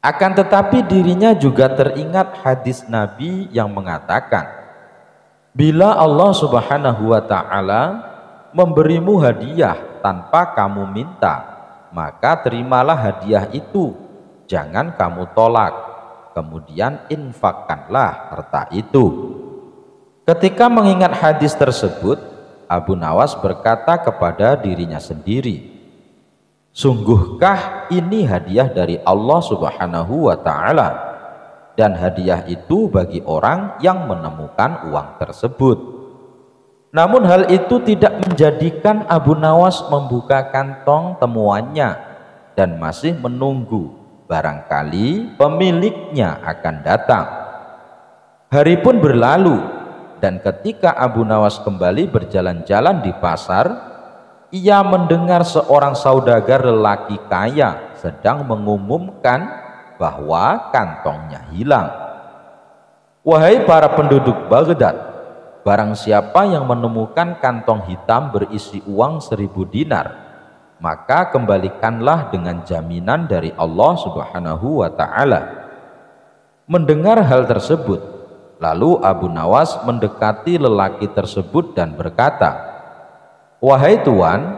Akan tetapi dirinya juga teringat hadis Nabi yang mengatakan, bila Allah Subhanahu wa ta'ala memberimu hadiah tanpa kamu minta, maka terimalah hadiah itu, jangan kamu tolak, kemudian infakkanlah harta itu. Ketika mengingat hadis tersebut, Abu Nawas berkata kepada dirinya sendiri, sungguhkah ini hadiah dari Allah Subhanahu wa ta'ala, dan hadiah itu bagi orang yang menemukan uang tersebut. Namun hal itu tidak menjadikan Abu Nawas membuka kantong temuannya dan masih menunggu barangkali pemiliknya akan datang. Hari pun berlalu, dan ketika Abu Nawas kembali berjalan-jalan di pasar, ia mendengar seorang saudagar lelaki kaya sedang mengumumkan bahwa kantongnya hilang. Wahai para penduduk Baghdad, barang siapa yang menemukan kantong hitam berisi uang 1000 dinar, maka kembalikanlah dengan jaminan dari Allah Subhanahu wa ta'ala. Mendengar hal tersebut, lalu Abu Nawas mendekati lelaki tersebut dan berkata, "Wahai Tuan,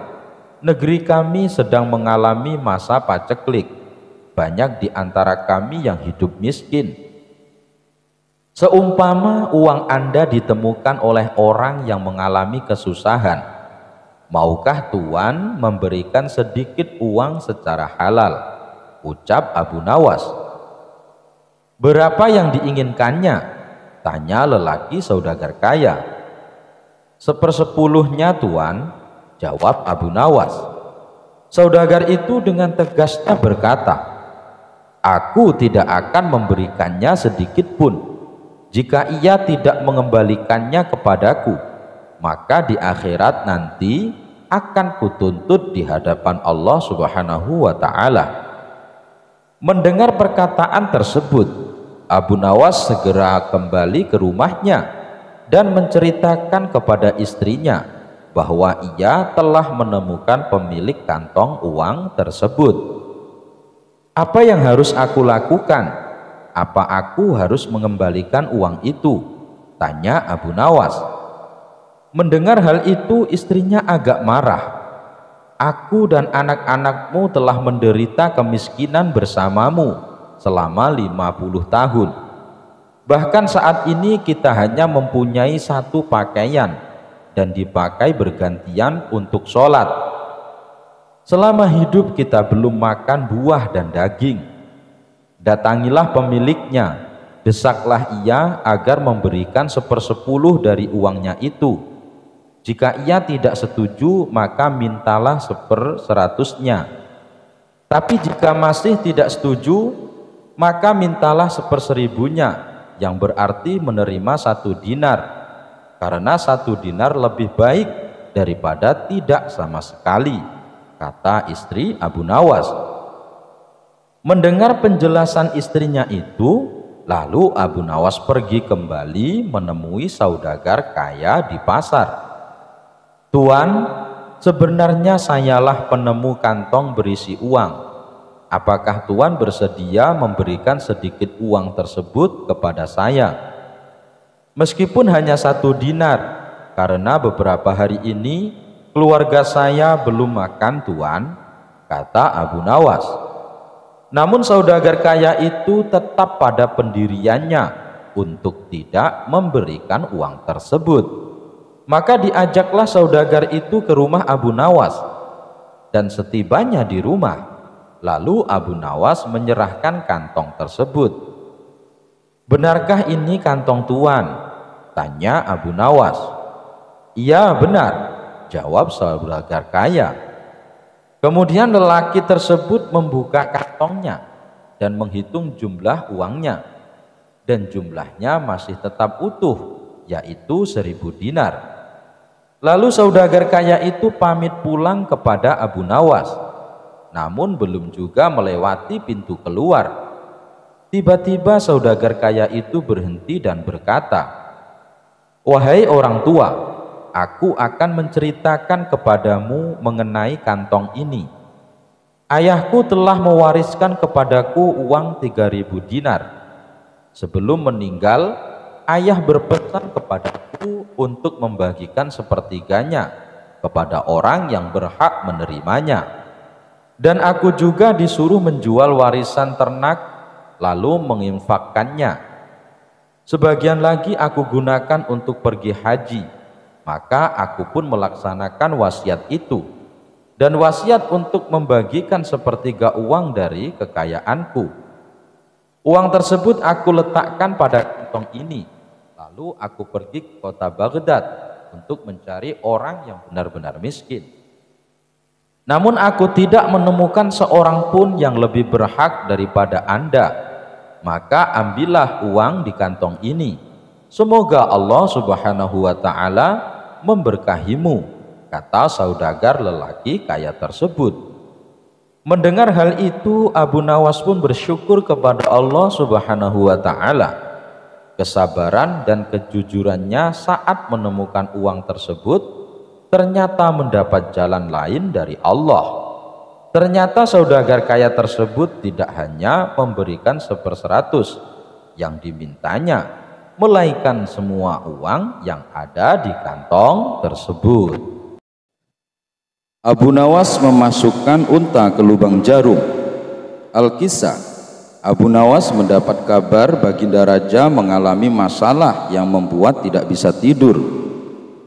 negeri kami sedang mengalami masa paceklik. Banyak di antara kami yang hidup miskin. Seumpama uang Anda ditemukan oleh orang yang mengalami kesusahan, maukah Tuan memberikan sedikit uang secara halal?" ucap Abu Nawas. "Berapa yang diinginkannya?" tanya lelaki saudagar kaya. "Sepersepuluhnya Tuan," jawab Abu Nawas. Saudagar itu dengan tegasnya berkata, "Aku tidak akan memberikannya sedikit pun. Jika ia tidak mengembalikannya kepadaku, maka di akhirat nanti akan kutuntut di hadapan Allah Subhanahu wa Ta'ala." Mendengar perkataan tersebut, Abu Nawas segera kembali ke rumahnya dan menceritakan kepada istrinya bahwa ia telah menemukan pemilik kantong uang tersebut. "Apa yang harus aku lakukan? Apa aku harus mengembalikan uang itu?" tanya Abu Nawas. Mendengar hal itu, istrinya agak marah. "Aku dan anak-anakmu telah menderita kemiskinan bersamamu selama 50 tahun. Bahkan saat ini kita hanya mempunyai satu pakaian dan dipakai bergantian untuk sholat. Selama hidup kita belum makan buah dan daging. Datangilah pemiliknya, desaklah ia agar memberikan 1/10 dari uangnya itu. Jika ia tidak setuju, maka mintalah 1/100-nya. Tapi jika masih tidak setuju, maka mintalah 1/1000-nya, yang berarti menerima 1 dinar, karena 1 dinar lebih baik daripada tidak sama sekali," kata istri Abu Nawas. Mendengar penjelasan istrinya itu, lalu Abu Nawas pergi kembali menemui saudagar kaya di pasar. "Tuan, sebenarnya sayalah penemu kantong berisi uang. Apakah Tuan bersedia memberikan sedikit uang tersebut kepada saya? Meskipun hanya 1 dinar, karena beberapa hari ini keluarga saya belum makan Tuan," kata Abu Nawas. Namun saudagar kaya itu tetap pada pendiriannya untuk tidak memberikan uang tersebut. Maka diajaklah saudagar itu ke rumah Abu Nawas, dan setibanya di rumah, lalu Abu Nawas menyerahkan kantong tersebut. "Benarkah ini kantong Tuan?" tanya Abu Nawas. "Iya, benar," jawab saudagar kaya. Kemudian lelaki tersebut membuka kantongnya dan menghitung jumlah uangnya, dan jumlahnya masih tetap utuh, yaitu 1000 dinar. Lalu saudagar kaya itu pamit pulang kepada Abu Nawas, namun belum juga melewati pintu keluar. Tiba-tiba saudagar kaya itu berhenti dan berkata, "Wahai orang tua, aku akan menceritakan kepadamu mengenai kantong ini. Ayahku telah mewariskan kepadaku uang 3000 dinar. Sebelum meninggal, ayah berpesan kepadaku untuk membagikan sepertiganya kepada orang yang berhak menerimanya. Dan aku juga disuruh menjual warisan ternak lalu menginfakkannya. Sebagian lagi aku gunakan untuk pergi haji. Maka aku pun melaksanakan wasiat itu, dan wasiat untuk membagikan 1/3 uang dari kekayaanku. Uang tersebut aku letakkan pada kantong ini, lalu aku pergi ke kota Baghdad untuk mencari orang yang benar-benar miskin. Namun aku tidak menemukan seorang pun yang lebih berhak daripada Anda. Maka ambillah uang di kantong ini. Semoga Allah Subhanahu wa Ta'ala memberkahimu," kata saudagar lelaki kaya tersebut. Mendengar hal itu, Abu Nawas pun bersyukur kepada Allah Subhanahu wa Ta'ala. Kesabaran dan kejujurannya saat menemukan uang tersebut ternyata mendapat jalan lain dari Allah. Ternyata saudagar kaya tersebut tidak hanya memberikan 1/100 yang dimintanya, melainkan semua uang yang ada di kantong tersebut. Abu Nawas memasukkan unta ke lubang jarum. Al-Kisah, Abu Nawas mendapat kabar Baginda Raja mengalami masalah yang membuat tidak bisa tidur.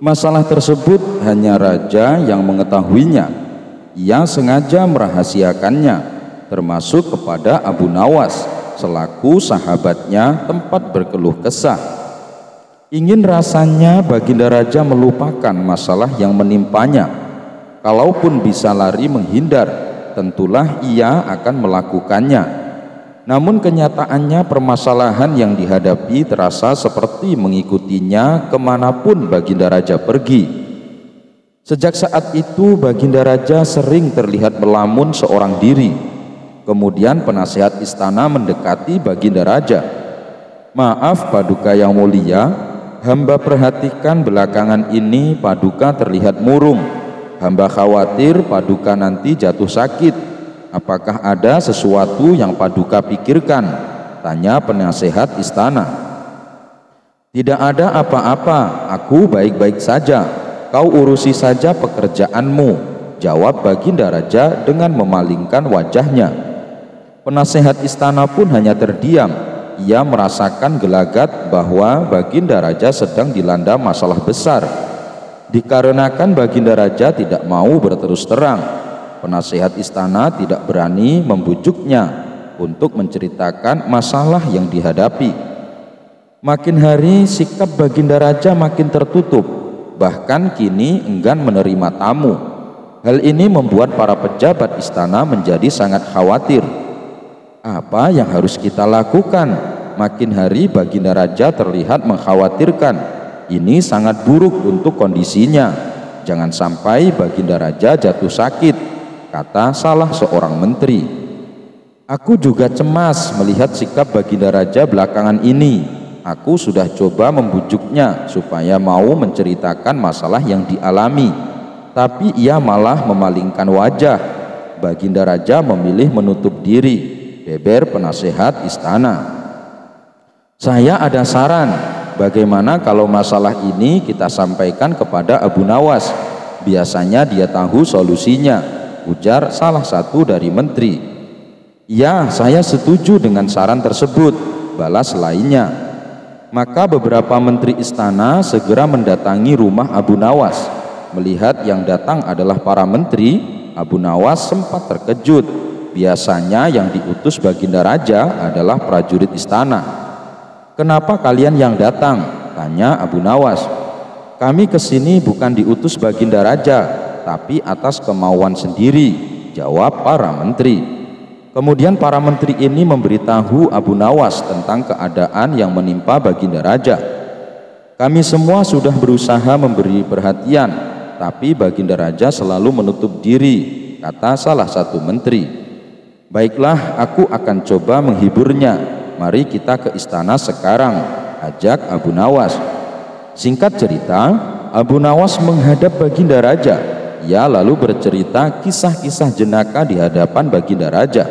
Masalah tersebut hanya Raja yang mengetahuinya. Ia sengaja merahasiakannya, termasuk kepada Abu Nawas selaku sahabatnya tempat berkeluh kesah. Ingin rasanya Baginda Raja melupakan masalah yang menimpanya. Kalaupun bisa lari menghindar, tentulah ia akan melakukannya. Namun kenyataannya permasalahan yang dihadapi terasa seperti mengikutinya kemanapun Baginda Raja pergi. Sejak saat itu Baginda Raja sering terlihat melamun seorang diri. Kemudian penasehat istana mendekati Baginda Raja. "Maaf Paduka yang mulia, hamba perhatikan belakangan ini Paduka terlihat murung. Hamba khawatir Paduka nanti jatuh sakit. Apakah ada sesuatu yang Paduka pikirkan?" tanya penasehat istana. "Tidak ada apa-apa, aku baik-baik saja. Kau urusi saja pekerjaanmu," jawab Baginda Raja dengan memalingkan wajahnya. Penasehat istana pun hanya terdiam. Ia merasakan gelagat bahwa Baginda Raja sedang dilanda masalah besar. Dikarenakan Baginda Raja tidak mau berterus terang, penasehat istana tidak berani membujuknya untuk menceritakan masalah yang dihadapi. Makin hari sikap Baginda Raja makin tertutup, bahkan kini enggan menerima tamu. Hal ini membuat para pejabat istana menjadi sangat khawatir. Apa yang harus kita lakukan? Makin hari Baginda Raja terlihat mengkhawatirkan. Ini sangat buruk untuk kondisinya. Jangan sampai Baginda Raja jatuh sakit, kata salah seorang menteri. "Aku juga cemas melihat sikap Baginda Raja belakangan ini. Aku sudah coba membujuknya supaya mau menceritakan masalah yang dialami, tapi ia malah memalingkan wajah." Baginda Raja memilih menutup diri, beber penasehat istana. "Saya ada saran. Bagaimana kalau masalah ini kita sampaikan kepada Abu Nawas? Biasanya dia tahu solusinya," ujar salah satu dari menteri. "Ya, saya setuju dengan saran tersebut," balas lainnya. Maka beberapa menteri istana segera mendatangi rumah Abu Nawas. Melihat yang datang adalah para menteri, Abu Nawas sempat terkejut. Biasanya yang diutus Baginda Raja adalah prajurit istana. "Kenapa kalian yang datang?" tanya Abu Nawas. "Kami kesini bukan diutus Baginda Raja, tapi atas kemauan sendiri," jawab para menteri. Kemudian para menteri ini memberitahu Abu Nawas tentang keadaan yang menimpa Baginda Raja. "Kami semua sudah berusaha memberi perhatian, tapi Baginda Raja selalu menutup diri," kata salah satu menteri. "Baiklah, aku akan coba menghiburnya. Mari kita ke istana sekarang," ajak Abu Nawas. Singkat cerita, Abu Nawas menghadap Baginda Raja. Ia lalu bercerita kisah-kisah jenaka di hadapan Baginda Raja,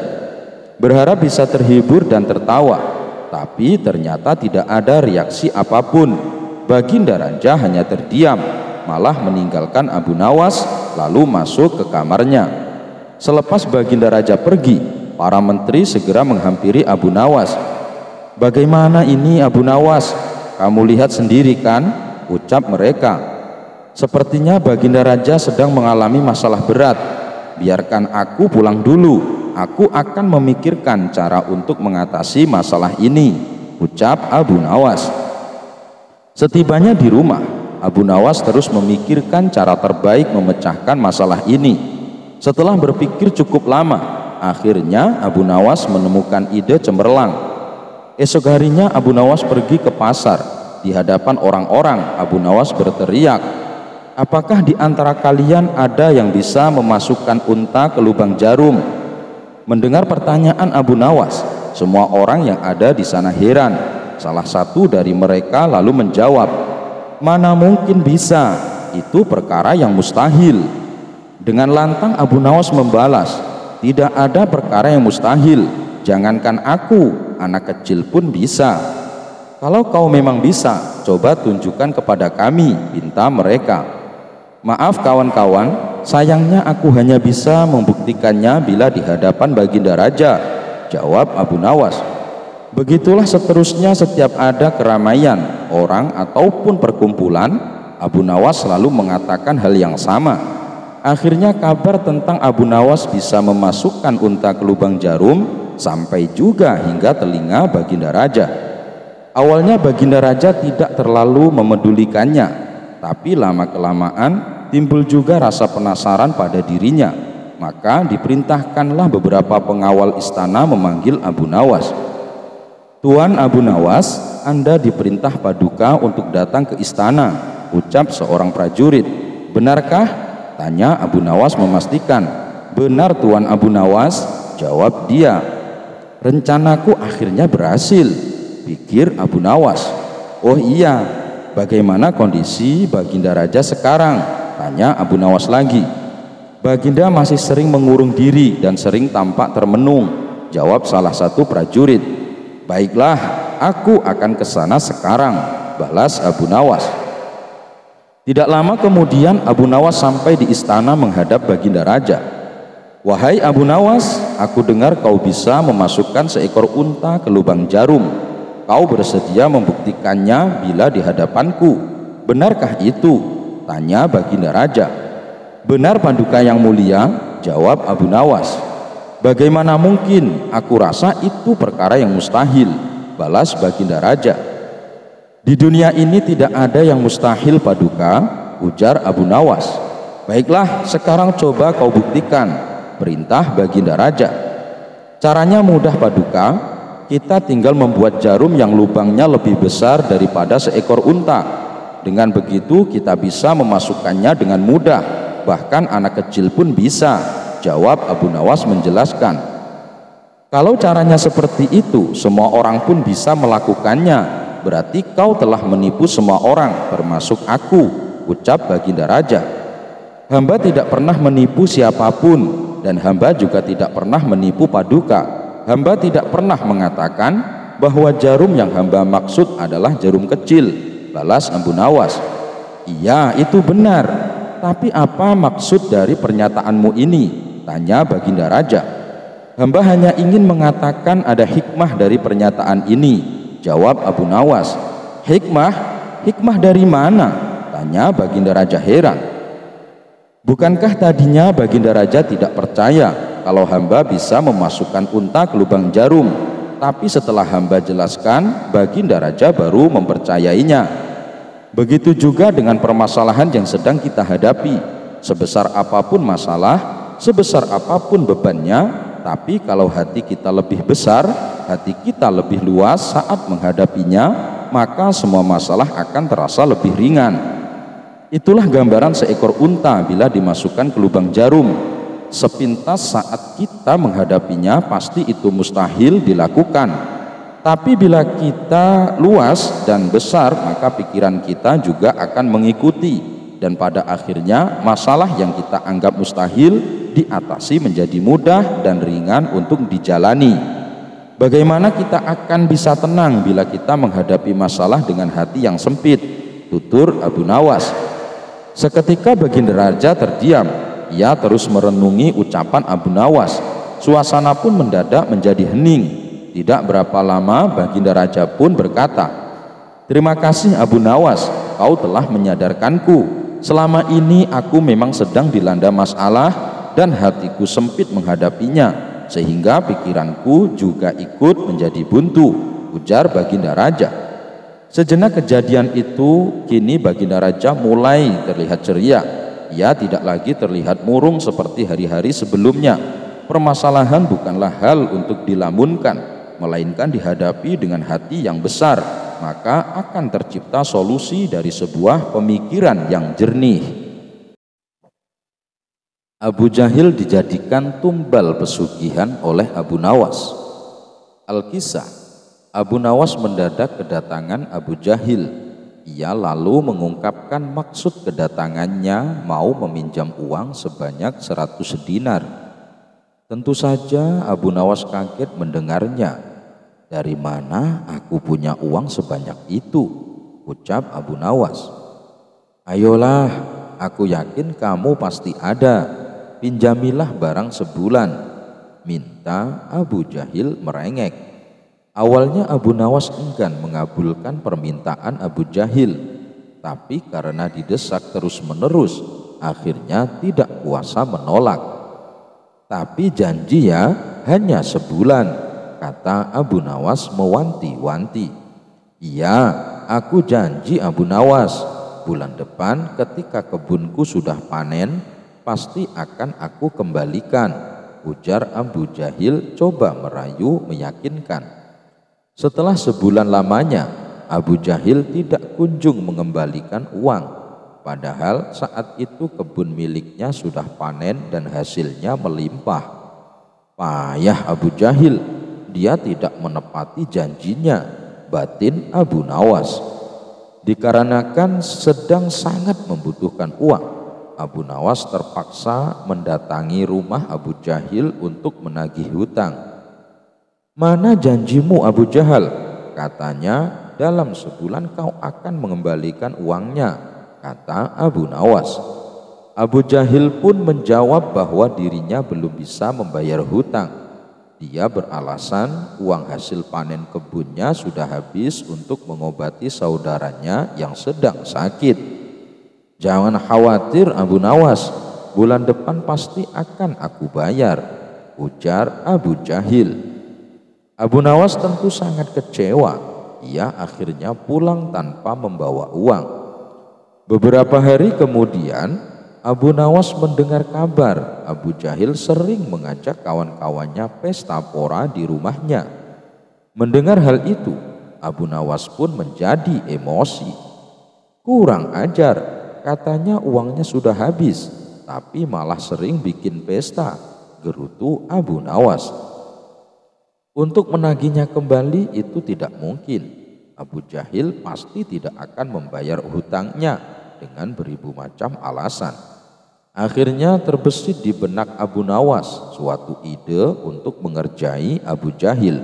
berharap bisa terhibur dan tertawa, tapi ternyata tidak ada reaksi apapun. Baginda Raja hanya terdiam, malah meninggalkan Abu Nawas lalu masuk ke kamarnya. Selepas Baginda Raja pergi, para menteri segera menghampiri Abu Nawas. "Bagaimana ini Abu Nawas? Kamu lihat sendiri kan?" ucap mereka. "Sepertinya Baginda Raja sedang mengalami masalah berat. Biarkan aku pulang dulu. Aku akan memikirkan cara untuk mengatasi masalah ini," ucap Abu Nawas. Setibanya di rumah, Abu Nawas terus memikirkan cara terbaik memecahkan masalah ini. Setelah berpikir cukup lama, akhirnya Abu Nawas menemukan ide cemerlang. Esok harinya Abu Nawas pergi ke pasar. Di hadapan orang-orang, Abu Nawas berteriak, "Apakah di antara kalian ada yang bisa memasukkan unta ke lubang jarum?" Mendengar pertanyaan Abu Nawas, semua orang yang ada di sana heran. Salah satu dari mereka lalu menjawab, "Mana mungkin bisa, itu perkara yang mustahil." Dengan lantang Abu Nawas membalas, "Tidak ada perkara yang mustahil. Jangankan aku, anak kecil pun bisa." "Kalau kau memang bisa, coba tunjukkan kepada kami," pinta mereka. "Maaf kawan-kawan, sayangnya aku hanya bisa membuktikannya bila di hadapan Baginda Raja, jawab Abu Nawas. Begitulah seterusnya setiap ada keramaian, orang ataupun perkumpulan, Abu Nawas selalu mengatakan hal yang sama. Akhirnya kabar tentang Abu Nawas bisa memasukkan unta ke lubang jarum sampai juga hingga telinga Baginda Raja. Awalnya Baginda Raja tidak terlalu memedulikannya, tapi lama-kelamaan timbul juga rasa penasaran pada dirinya. Maka diperintahkanlah beberapa pengawal istana memanggil Abu Nawas. Tuan Abu Nawas, Anda diperintah Paduka untuk datang ke istana, ucap seorang prajurit. Benarkah? Tanya Abu Nawas memastikan. Benar Tuan Abu Nawas, jawab dia. Rencanaku akhirnya berhasil, pikir Abu Nawas. Oh iya, bagaimana kondisi Baginda Raja sekarang? Tanya Abu Nawas lagi. Baginda masih sering mengurung diri dan sering tampak termenung, jawab salah satu prajurit. Baiklah, aku akan ke sana sekarang, balas Abu Nawas. Tidak lama kemudian Abu Nawas sampai di istana menghadap Baginda Raja. Wahai Abu Nawas, aku dengar kau bisa memasukkan seekor unta ke lubang jarum. Kau bersedia membuktikannya bila di hadapanku. Benarkah itu? Tanya Baginda Raja. Benar Paduka yang mulia, jawab Abu Nawas. Bagaimana mungkin? Aku rasa itu perkara yang mustahil, balas Baginda Raja. Di dunia ini tidak ada yang mustahil Paduka, ujar Abu Nawas. Baiklah, sekarang coba kau buktikan, perintah Baginda Raja. Caranya mudah Paduka, kita tinggal membuat jarum yang lubangnya lebih besar daripada seekor unta. Dengan begitu kita bisa memasukkannya dengan mudah, bahkan anak kecil pun bisa, jawab Abu Nawas menjelaskan. Kalau caranya seperti itu, semua orang pun bisa melakukannya. Berarti kau telah menipu semua orang, termasuk aku, ucap Baginda Raja. Hamba tidak pernah menipu siapapun, dan hamba juga tidak pernah menipu Paduka. Hamba tidak pernah mengatakan bahwa jarum yang hamba maksud adalah jarum kecil, balas Abu Nawas. Iya, itu benar. Tapi apa maksud dari pernyataanmu ini? Tanya Baginda Raja. Hamba hanya ingin mengatakan ada hikmah dari pernyataan ini, jawab Abu Nawas. Hikmah? Hikmah dari mana? Tanya Baginda Raja heran. Bukankah tadinya Baginda Raja tidak percaya kalau hamba bisa memasukkan unta ke lubang jarum? Tapi setelah hamba jelaskan, Baginda Raja baru mempercayainya. Begitu juga dengan permasalahan yang sedang kita hadapi. Sebesar apapun masalah, sebesar apapun bebannya, tapi kalau hati kita lebih besar, hati kita lebih luas saat menghadapinya, maka semua masalah akan terasa lebih ringan. Itulah gambaran seekor unta bila dimasukkan ke lubang jarum. Sepintas saat kita menghadapinya, pasti itu mustahil dilakukan. Tapi bila kita luas dan besar, maka pikiran kita juga akan mengikuti. Dan pada akhirnya masalah yang kita anggap mustahil diatasi menjadi mudah dan ringan untuk dijalani. Bagaimana kita akan bisa tenang bila kita menghadapi masalah dengan hati yang sempit? Tutur Abu Nawas. Seketika Baginda Raja terdiam. Ia terus merenungi ucapan Abu Nawas. Suasana pun mendadak menjadi hening. Tidak berapa lama Baginda Raja pun berkata, terima kasih Abu Nawas, kau telah menyadarkanku. Selama ini aku memang sedang dilanda masalah dan hatiku sempit menghadapinya, sehingga pikiranku juga ikut menjadi buntu, ujar Baginda Raja. Sejenak kejadian itu, kini Baginda Raja mulai terlihat ceria. Ia tidak lagi terlihat murung seperti hari-hari sebelumnya. Permasalahan bukanlah hal untuk dilamunkan, melainkan dihadapi dengan hati yang besar, maka akan tercipta solusi dari sebuah pemikiran yang jernih. Abu Jahil dijadikan tumbal pesugihan oleh Abu Nawas. Al-Kisah. Abu Nawas mendadak kedatangan Abu Jahil. Ia lalu mengungkapkan maksud kedatangannya mau meminjam uang sebanyak 100 dinar. Tentu saja Abu Nawas kaget mendengarnya. Dari mana aku punya uang sebanyak itu? Ucap Abu Nawas. Ayolah, aku yakin kamu pasti ada. Pinjamilah barang sebulan, minta Abu Jahil merengek. Awalnya Abu Nawas enggan mengabulkan permintaan Abu Jahil, tapi karena didesak terus-menerus, akhirnya tidak kuasa menolak. Tapi janji ya, hanya sebulan, kata Abu Nawas mewanti-wanti. Iya, aku janji Abu Nawas, bulan depan ketika kebunku sudah panen, pasti akan aku kembalikan, ujar Abu Jahil coba merayu meyakinkan. Setelah sebulan lamanya, Abu Jahil tidak kunjung mengembalikan uang. Padahal saat itu kebun miliknya sudah panen dan hasilnya melimpah. Payah Abu Jahil, dia tidak menepati janjinya, batin Abu Nawas. Dikarenakan sedang sangat membutuhkan uang, Abu Nawas terpaksa mendatangi rumah Abu Jahil untuk menagih hutang. Mana janjimu Abu Jahal? Katanya, dalam sebulan kau akan mengembalikan uangnya, kata Abu Nawas. Abu Jahil pun menjawab bahwa dirinya belum bisa membayar hutang. Dia beralasan uang hasil panen kebunnya sudah habis untuk mengobati saudaranya yang sedang sakit. Jangan khawatir Abu Nawas, bulan depan pasti akan aku bayar, ujar Abu Jahil. Abu Nawas tentu sangat kecewa. Ia akhirnya pulang tanpa membawa uang. Beberapa hari kemudian, Abu Nawas mendengar kabar Abu Jahil sering mengajak kawan-kawannya pesta pora di rumahnya. Mendengar hal itu, Abu Nawas pun menjadi emosi. Kurang ajar, katanya uangnya sudah habis, tapi malah sering bikin pesta, gerutu Abu Nawas. Untuk menagihnya kembali itu tidak mungkin. Abu Jahil pasti tidak akan membayar hutangnya dengan beribu macam alasan. Akhirnya terbesit di benak Abu Nawas suatu ide untuk mengerjai Abu Jahil.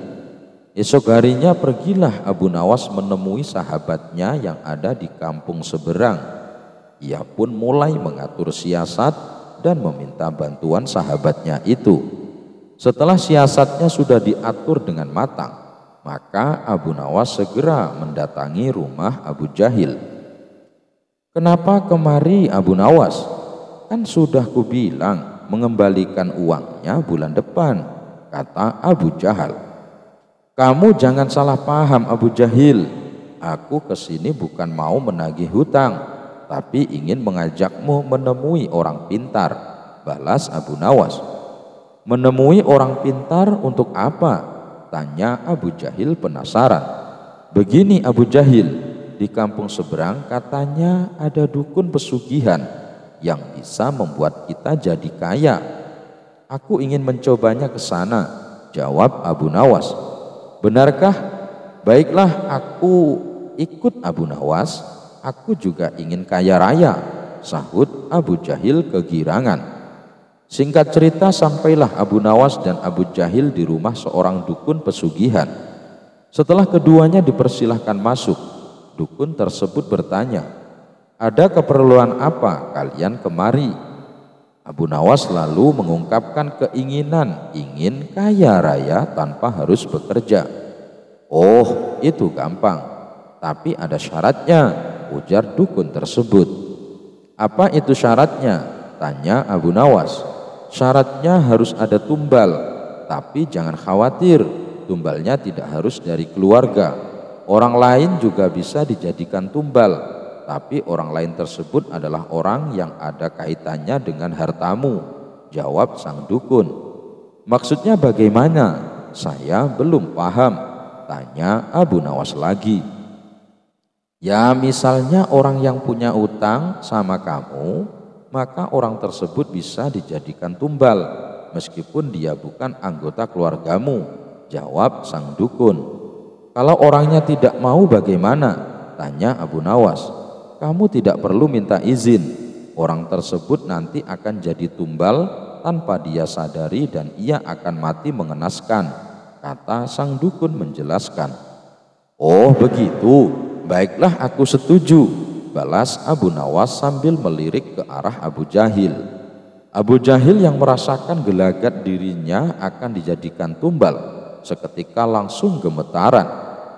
Esok harinya pergilah Abu Nawas menemui sahabatnya yang ada di kampung seberang. Ia pun mulai mengatur siasat dan meminta bantuan sahabatnya itu. Setelah siasatnya sudah diatur dengan matang, maka Abu Nawas segera mendatangi rumah Abu Jahil. Kenapa kemari Abu Nawas? Kan sudah kubilang mengembalikan uangnya bulan depan, kata Abu Jahal. Kamu jangan salah paham Abu Jahil. Aku kesini bukan mau menagih hutang, tapi ingin mengajakmu menemui orang pintar, balas Abu Nawas. Menemui orang pintar untuk apa? Tanya Abu Jahil penasaran. Begini Abu Jahil, di kampung seberang katanya ada dukun pesugihan yang bisa membuat kita jadi kaya. Aku ingin mencobanya ke sana, jawab Abu Nawas. Benarkah? Baiklah, aku ikut Abu Nawas. Aku juga ingin kaya raya, sahut Abu Jahil kegirangan. Singkat cerita, sampailah Abu Nawas dan Abu Jahil di rumah seorang dukun pesugihan. Setelah keduanya dipersilahkan masuk, dukun tersebut bertanya, ada keperluan apa kalian kemari? Abu Nawas lalu mengungkapkan keinginan ingin kaya raya tanpa harus bekerja. Oh, itu gampang, tapi ada syaratnya, ujar dukun tersebut. Apa itu syaratnya? Tanya Abu Nawas. Syaratnya harus ada tumbal, tapi jangan khawatir, tumbalnya tidak harus dari keluarga. Orang lain juga bisa dijadikan tumbal, tapi orang lain tersebut adalah orang yang ada kaitannya dengan hartamu, jawab sang dukun. Maksudnya bagaimana? Saya belum paham, tanya Abu Nawas lagi. Ya misalnya orang yang punya utang sama kamu, maka orang tersebut bisa dijadikan tumbal meskipun dia bukan anggota keluargamu, jawab sang dukun. Kalau orangnya tidak mau bagaimana? Tanya Abu Nawas. Kamu tidak perlu minta izin, orang tersebut nanti akan jadi tumbal tanpa dia sadari dan ia akan mati mengenaskan, kata sang dukun menjelaskan. Oh begitu, baiklah aku setuju. balas Abu Nawas sambil melirik ke arah Abu Jahil. Abu Jahil yang merasakan gelagat dirinya akan dijadikan tumbal, seketika langsung gemetaran.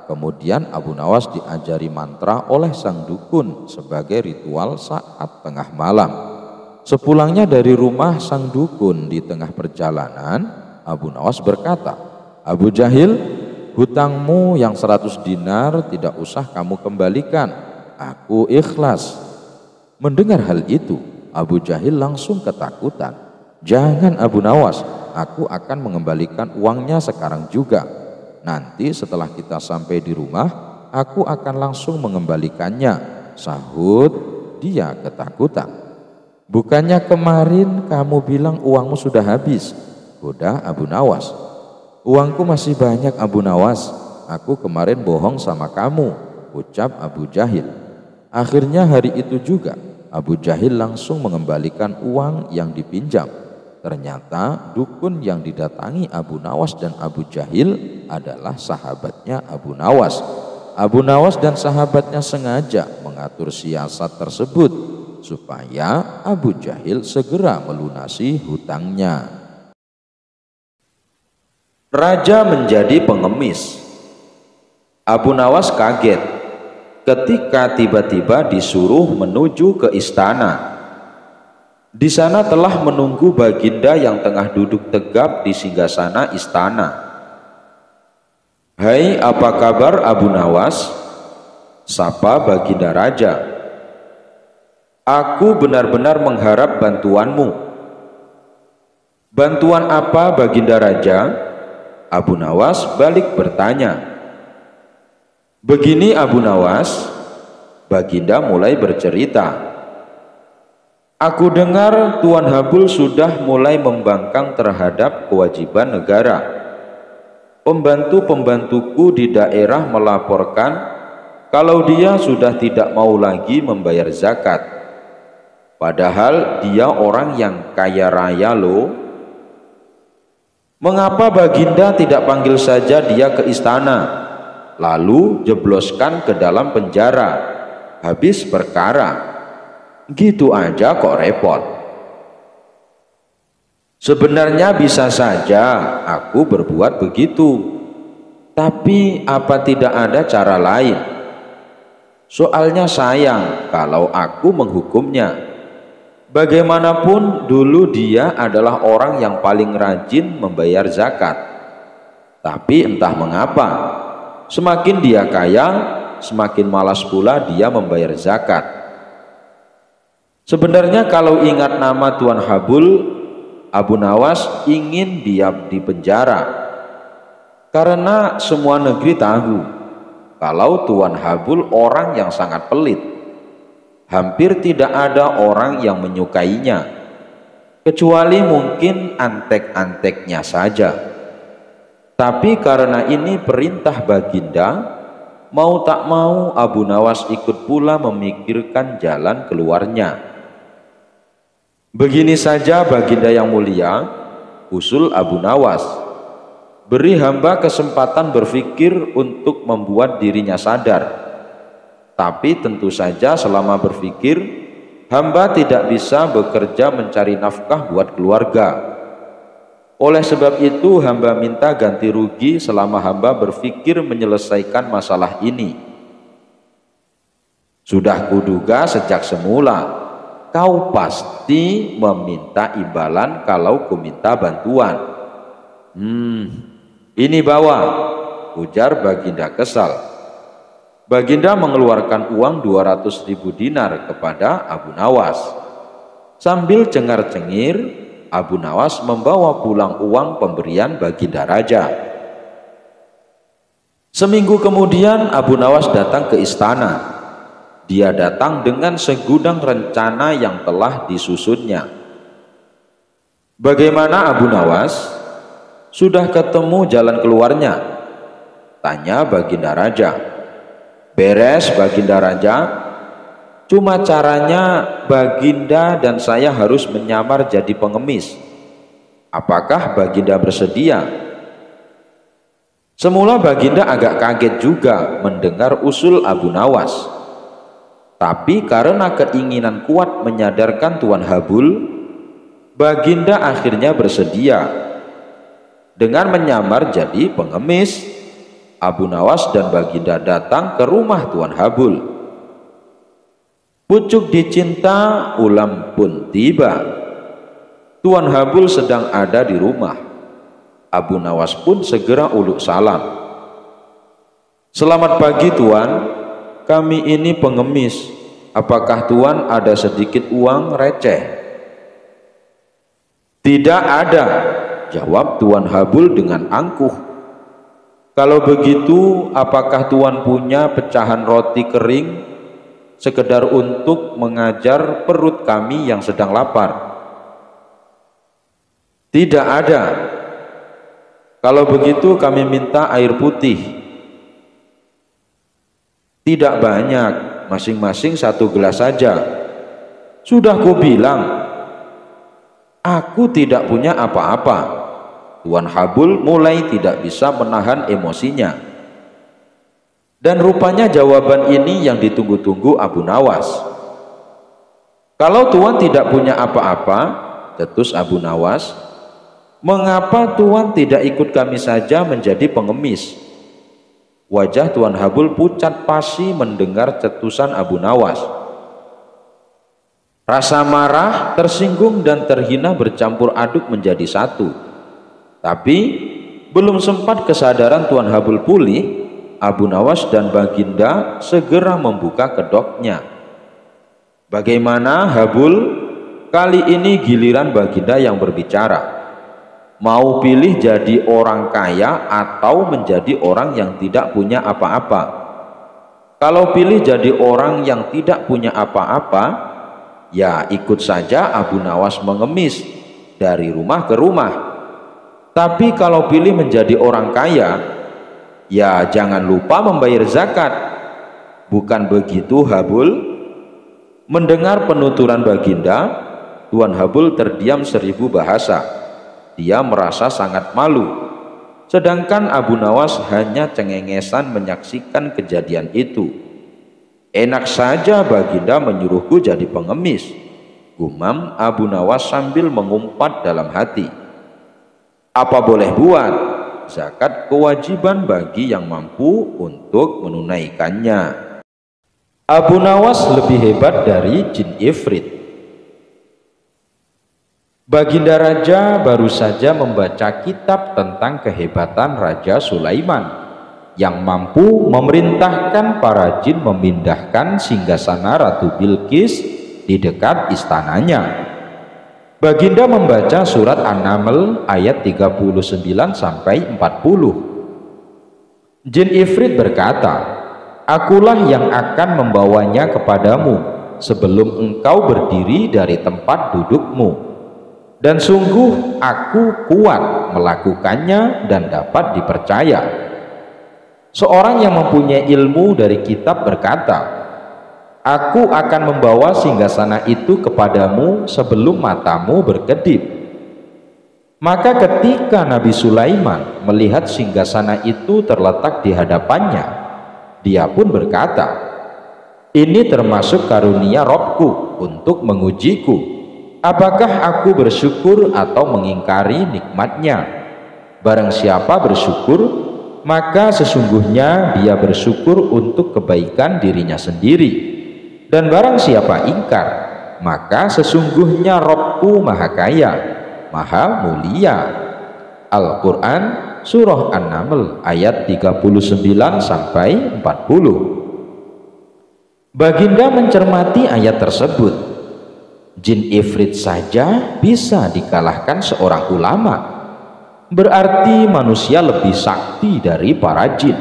Kemudian Abu Nawas diajari mantra oleh sang dukun sebagai ritual saat tengah malam. Sepulangnya dari rumah sang dukun di tengah perjalanan, Abu Nawas berkata, "Abu Jahil, hutangmu yang 100 dinar tidak usah kamu kembalikan. Aku ikhlas." Mendengar hal itu, Abu Jahil langsung ketakutan. "Jangan Abu Nawas, aku akan mengembalikan uangnya sekarang juga. Nanti setelah kita sampai di rumah, aku akan langsung mengembalikannya," sahut dia ketakutan. "Bukannya kemarin kamu bilang uangmu sudah habis?" goda Abu Nawas. "Uangku masih banyak Abu Nawas, aku kemarin bohong sama kamu," ucap Abu Jahil. Akhirnya hari itu juga Abu Jahil langsung mengembalikan uang yang dipinjam. Ternyata dukun yang didatangi Abu Nawas dan Abu Jahil adalah sahabatnya Abu Nawas. Abu Nawas dan sahabatnya sengaja mengatur siasat tersebut supaya Abu Jahil segera melunasi hutangnya. Raja menjadi pengemis. Abu Nawas kaget ketika tiba-tiba disuruh menuju ke istana. Di sana telah menunggu baginda yang tengah duduk tegap di singgasana istana. "Hai, apa kabar Abu Nawas?" sapa baginda raja. "Aku benar-benar mengharap bantuanmu." "Bantuan apa baginda raja?" Abu Nawas balik bertanya. "Begini Abu Nawas," baginda mulai bercerita. "Aku dengar Tuan Habul sudah mulai membangkang terhadap kewajiban negara. Pembantu-pembantuku di daerah melaporkan kalau dia sudah tidak mau lagi membayar zakat. Padahal dia orang yang kaya raya loh. Mengapa baginda tidak panggil saja dia ke istana, lalu jebloskan ke dalam penjara, habis perkara. Gitu aja kok repot." "Sebenarnya bisa saja aku berbuat begitu, tapi apa tidak ada cara lain? Soalnya sayang kalau aku menghukumnya. Bagaimanapun dulu dia adalah orang yang paling rajin membayar zakat. Tapi entah mengapa, semakin dia kaya, semakin malas pula dia membayar zakat. Sebenarnya kalau ingat nama Tuan Habul, Abu Nawas ingin diam di penjara. Karena semua negeri tahu kalau Tuan Habul orang yang sangat pelit. Hampir tidak ada orang yang menyukainya, kecuali mungkin antek-anteknya saja. Tapi karena ini perintah baginda, mau tak mau Abu Nawas ikut pula memikirkan jalan keluarnya. Begini saja baginda yang mulia, usul Abu Nawas. Beri hamba kesempatan berpikir untuk membuat dirinya sadar. Tapi tentu saja selama berpikir, hamba tidak bisa bekerja mencari nafkah buat keluarga. Oleh sebab itu hamba minta ganti rugi selama hamba berpikir menyelesaikan masalah ini. Sudah kuduga sejak semula, kau pasti meminta imbalan kalau kuminta bantuan. Ini bawa, ujar baginda kesal. Baginda mengeluarkan uang 200.000 dinar kepada Abu Nawas. Sambil cengar-cengir, Abu Nawas membawa pulang uang pemberian baginda raja. Seminggu kemudian Abu Nawas datang ke istana. Dia datang dengan segudang rencana yang telah disusunnya. "Bagaimana Abu Nawas? Sudah ketemu jalan keluarnya?" tanya baginda raja. "Beres baginda raja, cuma caranya baginda dan saya harus menyamar jadi pengemis. Apakah baginda bersedia?" Semula baginda agak kaget juga mendengar usul Abu Nawas. Tapi karena keinginan kuat menyadarkan Tuan Habul, Baginda akhirnya bersedia dengan menyamar jadi pengemis. Abu Nawas dan Baginda datang ke rumah Tuan Habul. Pucuk dicinta ulam pun tiba. Tuan Habul sedang ada di rumah. Abu Nawas pun segera uluk salam. "Selamat pagi Tuan, kami ini pengemis. Apakah Tuan ada sedikit uang receh?" "Tidak ada," jawab Tuan Habul dengan angkuh. "Kalau begitu, apakah Tuan punya pecahan roti kering sekedar untuk mengajar perut kami yang sedang lapar?" "Tidak ada." "Kalau begitu kami minta air putih." "Tidak banyak, masing-masing 1 gelas saja." "Sudah kubilang, aku tidak punya apa-apa." Tuan Habul mulai tidak bisa menahan emosinya. Dan rupanya jawaban ini yang ditunggu-tunggu Abu Nawas. "Kalau Tuan tidak punya apa-apa," cetus Abu Nawas, "mengapa Tuan tidak ikut kami saja menjadi pengemis?" Wajah Tuan Habul pucat pasi mendengar cetusan Abu Nawas. Rasa marah, tersinggung, dan terhina bercampur aduk menjadi satu. Tapi belum sempat kesadaran Tuan Habul pulih, Abu Nawas dan Baginda segera membuka kedoknya. "Bagaimana Habul? Kali ini giliran Baginda yang berbicara. Mau pilih jadi orang kaya atau menjadi orang yang tidak punya apa-apa?" "Kalau pilih jadi orang yang tidak punya apa-apa, ya ikut saja Abu Nawas mengemis dari rumah ke rumah. Tapi kalau pilih menjadi orang kaya, ya jangan lupa membayar zakat. Bukan begitu Habul?" Mendengar penuturan Baginda, Tuan Habul terdiam 1000 bahasa. Dia merasa sangat malu. Sedangkan Abu Nawas hanya cengengesan menyaksikan kejadian itu. "Enak saja Baginda menyuruhku jadi pengemis," gumam Abu Nawas sambil mengumpat dalam hati. "Apa boleh buat, zakat kewajiban bagi yang mampu untuk menunaikannya." Abu Nawas lebih hebat dari jin ifrit. Baginda Raja baru saja membaca kitab tentang kehebatan Raja Sulaiman yang mampu memerintahkan para jin memindahkan singgasana Ratu Bilqis di dekat istananya. Baginda membaca surat An-Naml ayat 39 sampai 40. Jin ifrit berkata, "Akulah yang akan membawanya kepadamu sebelum engkau berdiri dari tempat dudukmu. Dan sungguh aku kuat melakukannya dan dapat dipercaya." Seorang yang mempunyai ilmu dari kitab berkata, "Aku akan membawa singgasana itu kepadamu sebelum matamu berkedip." Maka ketika Nabi Sulaiman melihat singgasana itu terletak di hadapannya, dia pun berkata, "Ini termasuk karunia Robku untuk mengujiku. Apakah aku bersyukur atau mengingkari nikmatnya? Barang siapa bersyukur, maka sesungguhnya dia bersyukur untuk kebaikan dirinya sendiri. Dan barang siapa ingkar, maka sesungguhnya Robku Maha Kaya, Maha Mulia." Al-Quran Surah An-Naml ayat 39 sampai 40. Baginda mencermati ayat tersebut. Jin ifrit saja bisa dikalahkan seorang ulama. Berarti manusia lebih sakti dari para jin.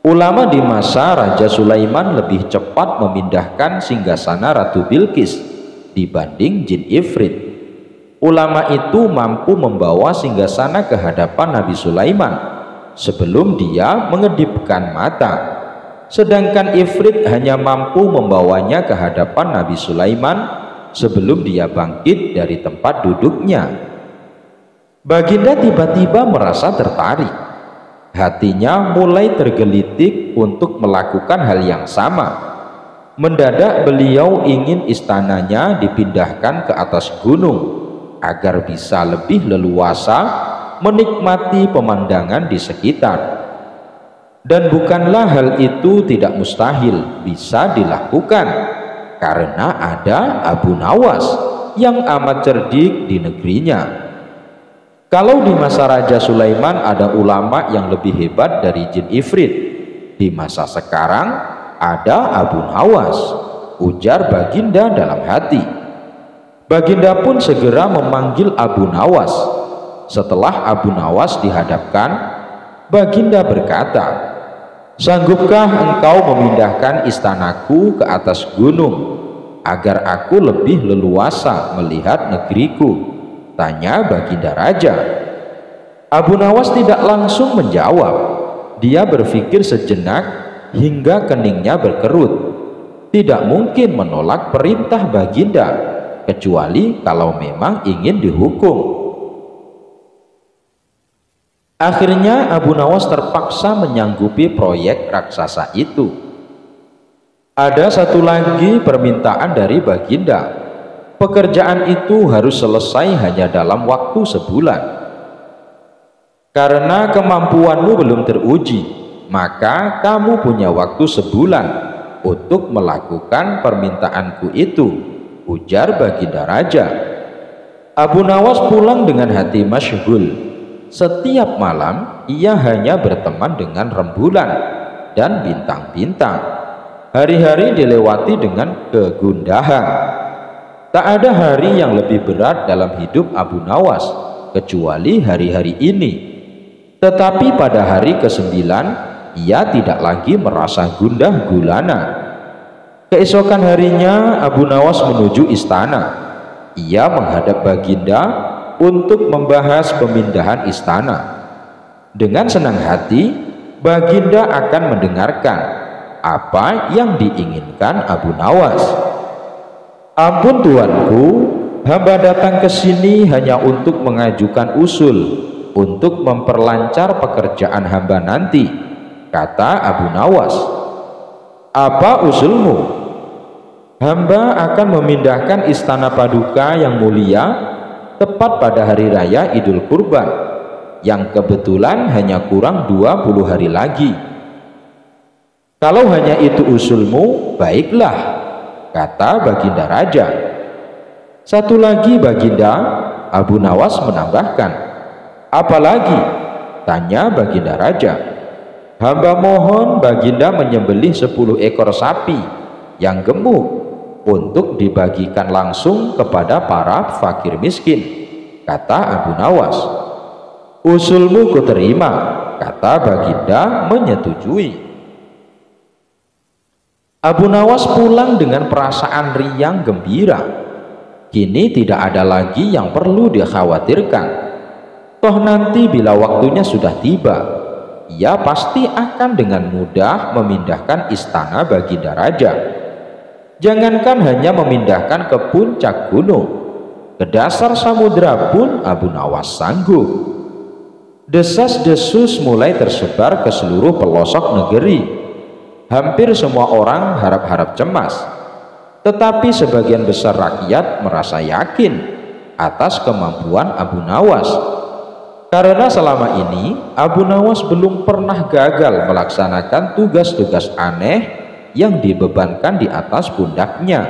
Ulama di masa Raja Sulaiman lebih cepat memindahkan singgasana Ratu Bilqis dibanding jin ifrit. Ulama itu mampu membawa singgasana ke hadapan Nabi Sulaiman sebelum dia mengedipkan mata. Sedangkan ifrit hanya mampu membawanya ke hadapan Nabi Sulaiman sebelum dia bangkit dari tempat duduknya. Baginda tiba-tiba merasa tertarik. Hatinya mulai tergelitik untuk melakukan hal yang sama. Mendadak beliau ingin istananya dipindahkan ke atas gunung agar bisa lebih leluasa menikmati pemandangan di sekitar. Dan bukanlah hal itu tidak mustahil bisa dilakukan, karena ada Abu Nawas yang amat cerdik di negerinya. Kalau di masa Raja Sulaiman ada ulama yang lebih hebat dari jin ifrit, di masa sekarang ada Abu Nawas, ujar Baginda dalam hati. Baginda pun segera memanggil Abu Nawas. Setelah Abu Nawas dihadapkan, Baginda berkata, "Sanggupkah engkau memindahkan istanaku ke atas gunung agar aku lebih leluasa melihat negeriku?" tanya Baginda Raja. Abu Nawas tidak langsung menjawab. Dia berpikir sejenak hingga keningnya berkerut. Tidak mungkin menolak perintah Baginda, kecuali kalau memang ingin dihukum. Akhirnya Abu Nawas terpaksa menyanggupi proyek raksasa itu. Ada satu lagi permintaan dari Baginda. Pekerjaan itu harus selesai hanya dalam waktu sebulan. Karena kemampuanmu belum teruji, maka kamu punya waktu sebulan untuk melakukan permintaanku itu, ujar Baginda Raja. Abu Nawas pulang dengan hati masyghul. Setiap malam ia hanya berteman dengan rembulan dan bintang-bintang. Hari-hari dilewati dengan kegundahan. Tak ada hari yang lebih berat dalam hidup Abu Nawas kecuali hari-hari ini. Tetapi pada hari ke-9 ia tidak lagi merasa gundah gulana. Keesokan harinya Abu Nawas menuju istana. Ia menghadap Baginda untuk membahas pemindahan istana. Dengan senang hati, Baginda akan mendengarkan apa yang diinginkan Abu Nawas. "Ampun tuanku, hamba datang ke sini hanya untuk mengajukan usul untuk memperlancar pekerjaan hamba nanti," kata Abu Nawas. "Apa usulmu?" "Hamba akan memindahkan istana paduka yang mulia tepat pada hari raya Idul Kurban, yang kebetulan hanya kurang 20 hari lagi." "Kalau hanya itu usulmu, baiklah," kata Baginda Raja. "Satu lagi Baginda," Abu Nawas menambahkan. "Apalagi?" tanya Baginda Raja. "Hamba mohon Baginda menyembelih 10 ekor sapi yang gemuk untuk dibagikan langsung kepada para fakir miskin," kata Abu Nawas. "Usulmu kuterima," kata Baginda menyetujui. Abu Nawas pulang dengan perasaan riang gembira. Kini tidak ada lagi yang perlu dikhawatirkan. Toh nanti bila waktunya sudah tiba, ia pasti akan dengan mudah memindahkan istana Baginda Raja. Jangankan hanya memindahkan ke puncak gunung, ke dasar samudera pun Abu Nawas sanggup. Desas-desus mulai tersebar ke seluruh pelosok negeri. Hampir semua orang harap-harap cemas, tetapi sebagian besar rakyat merasa yakin atas kemampuan Abu Nawas. Karena selama ini Abu Nawas belum pernah gagal melaksanakan tugas-tugas aneh yang dibebankan di atas pundaknya.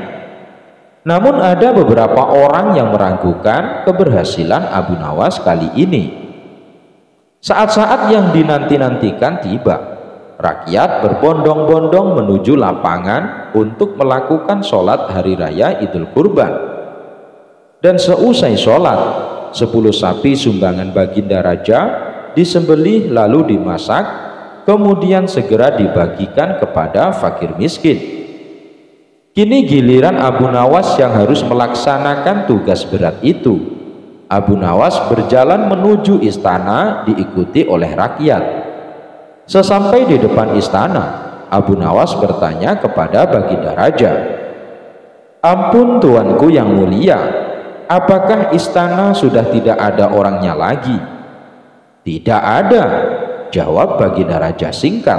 Namun ada beberapa orang yang meragukan keberhasilan Abu Nawas kali ini. Saat-saat yang dinanti-nantikan tiba. Rakyat berbondong-bondong menuju lapangan untuk melakukan sholat hari raya Idul Kurban. Dan seusai sholat, 10 sapi sumbangan Baginda Raja disembelih lalu dimasak, kemudian segera dibagikan kepada fakir miskin. Kini giliran Abu Nawas yang harus melaksanakan tugas berat itu. Abu Nawas berjalan menuju istana diikuti oleh rakyat. Sesampai di depan istana, Abu Nawas bertanya kepada Baginda Raja, "Ampun tuanku yang mulia, apakah istana sudah tidak ada orangnya lagi?" "Tidak ada," jawab Baginda Raja singkat.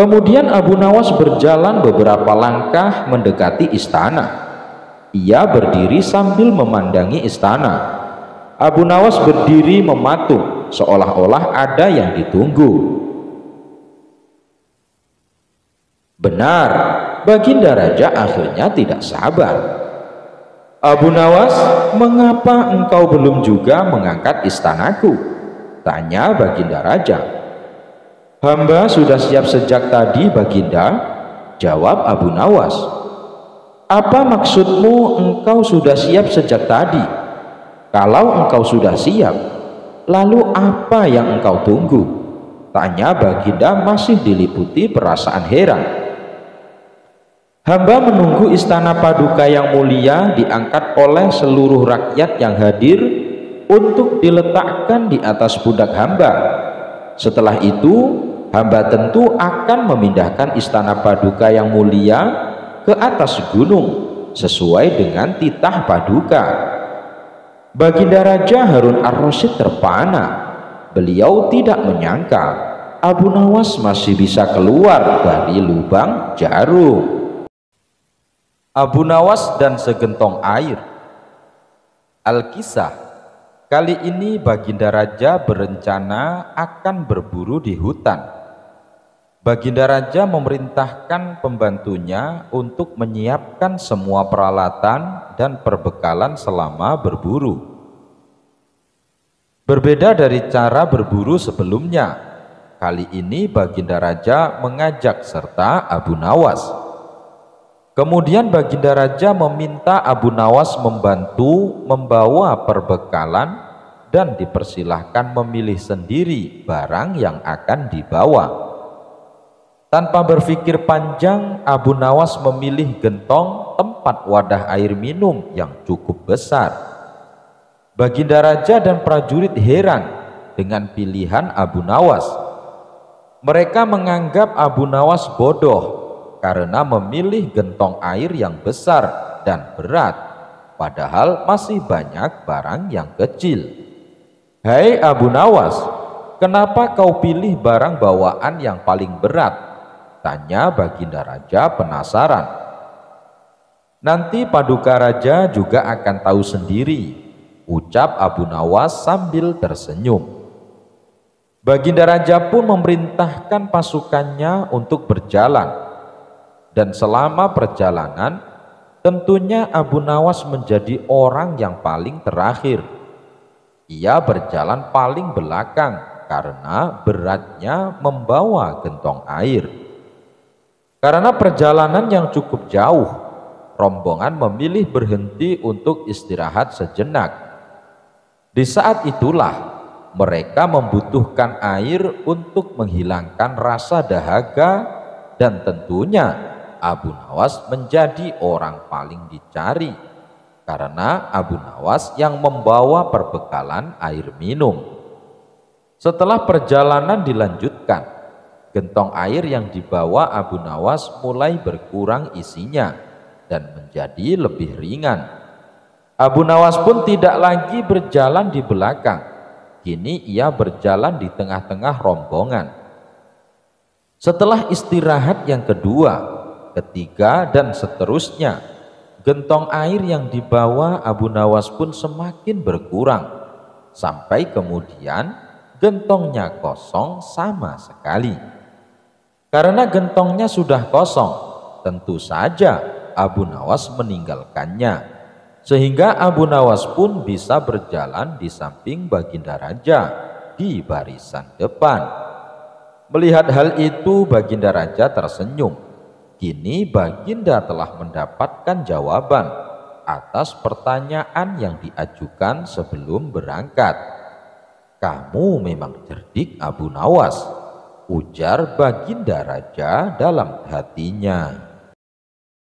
Kemudian Abu Nawas berjalan beberapa langkah mendekati istana. Ia berdiri sambil memandangi istana. Abu Nawas berdiri mematung, seolah-olah ada yang ditunggu. Benar, Baginda Raja akhirnya tidak sabar. Abu Nawas, mengapa engkau belum juga mengangkat istanaku? Tanya Baginda Raja. Hamba sudah siap sejak tadi, Baginda, jawab Abu Nawas. Apa maksudmu engkau sudah siap sejak tadi? Kalau engkau sudah siap, lalu apa yang engkau tunggu? Tanya Baginda masih diliputi perasaan heran. Hamba menunggu istana paduka yang mulia diangkat oleh seluruh rakyat yang hadir untuk diletakkan di atas pundak hamba. Setelah itu, hamba tentu akan memindahkan istana paduka yang mulia ke atas gunung sesuai dengan titah paduka. Baginda Raja Harun ar-Rasyid terpana. Beliau tidak menyangka Abu Nawas masih bisa keluar dari lubang jarum. Abu Nawas dan segentong air. Al-Kisah. Kali ini Baginda Raja berencana akan berburu di hutan. Baginda Raja memerintahkan pembantunya untuk menyiapkan semua peralatan dan perbekalan selama berburu. Berbeda dari cara berburu sebelumnya, kali ini Baginda Raja mengajak serta Abu Nawas. Kemudian Baginda Raja meminta Abu Nawas membantu membawa perbekalan dan dipersilahkan memilih sendiri barang yang akan dibawa. Tanpa berpikir panjang, Abu Nawas memilih gentong tempat wadah air minum yang cukup besar. Baginda Raja dan prajurit heran dengan pilihan Abu Nawas. Mereka menganggap Abu Nawas bodoh karena memilih gentong air yang besar dan berat, padahal masih banyak barang yang kecil. Hai Abu Nawas, kenapa kau pilih barang bawaan yang paling berat? Tanya Baginda Raja penasaran. Nanti paduka raja juga akan tahu sendiri, ucap Abu Nawas sambil tersenyum. Baginda Raja pun memerintahkan pasukannya untuk berjalan. Dan selama perjalanan, tentunya Abu Nawas menjadi orang yang paling terakhir. Ia berjalan paling belakang karena beratnya membawa gentong air. Karena perjalanan yang cukup jauh, rombongan memilih berhenti untuk istirahat sejenak. Di saat itulah mereka membutuhkan air untuk menghilangkan rasa dahaga, dan tentunya Abu Nawas menjadi orang paling dicari karena Abu Nawas yang membawa perbekalan air minum. Setelah perjalanan dilanjutkan, gentong air yang dibawa Abu Nawas mulai berkurang isinya dan menjadi lebih ringan. Abu Nawas pun tidak lagi berjalan di belakang. Kini ia berjalan di tengah-tengah rombongan. Setelah istirahat yang kedua, ketiga, dan seterusnya, gentong air yang dibawa Abu Nawas pun semakin berkurang, sampai kemudian gentongnya kosong sama sekali. Karena gentongnya sudah kosong, tentu saja Abu Nawas meninggalkannya, sehingga Abu Nawas pun bisa berjalan di samping Baginda Raja di barisan depan. Melihat hal itu, Baginda Raja tersenyum. Kini Baginda telah mendapatkan jawaban atas pertanyaan yang diajukan sebelum berangkat. Kamu memang cerdik, Abu Nawas, ujar Baginda Raja dalam hatinya.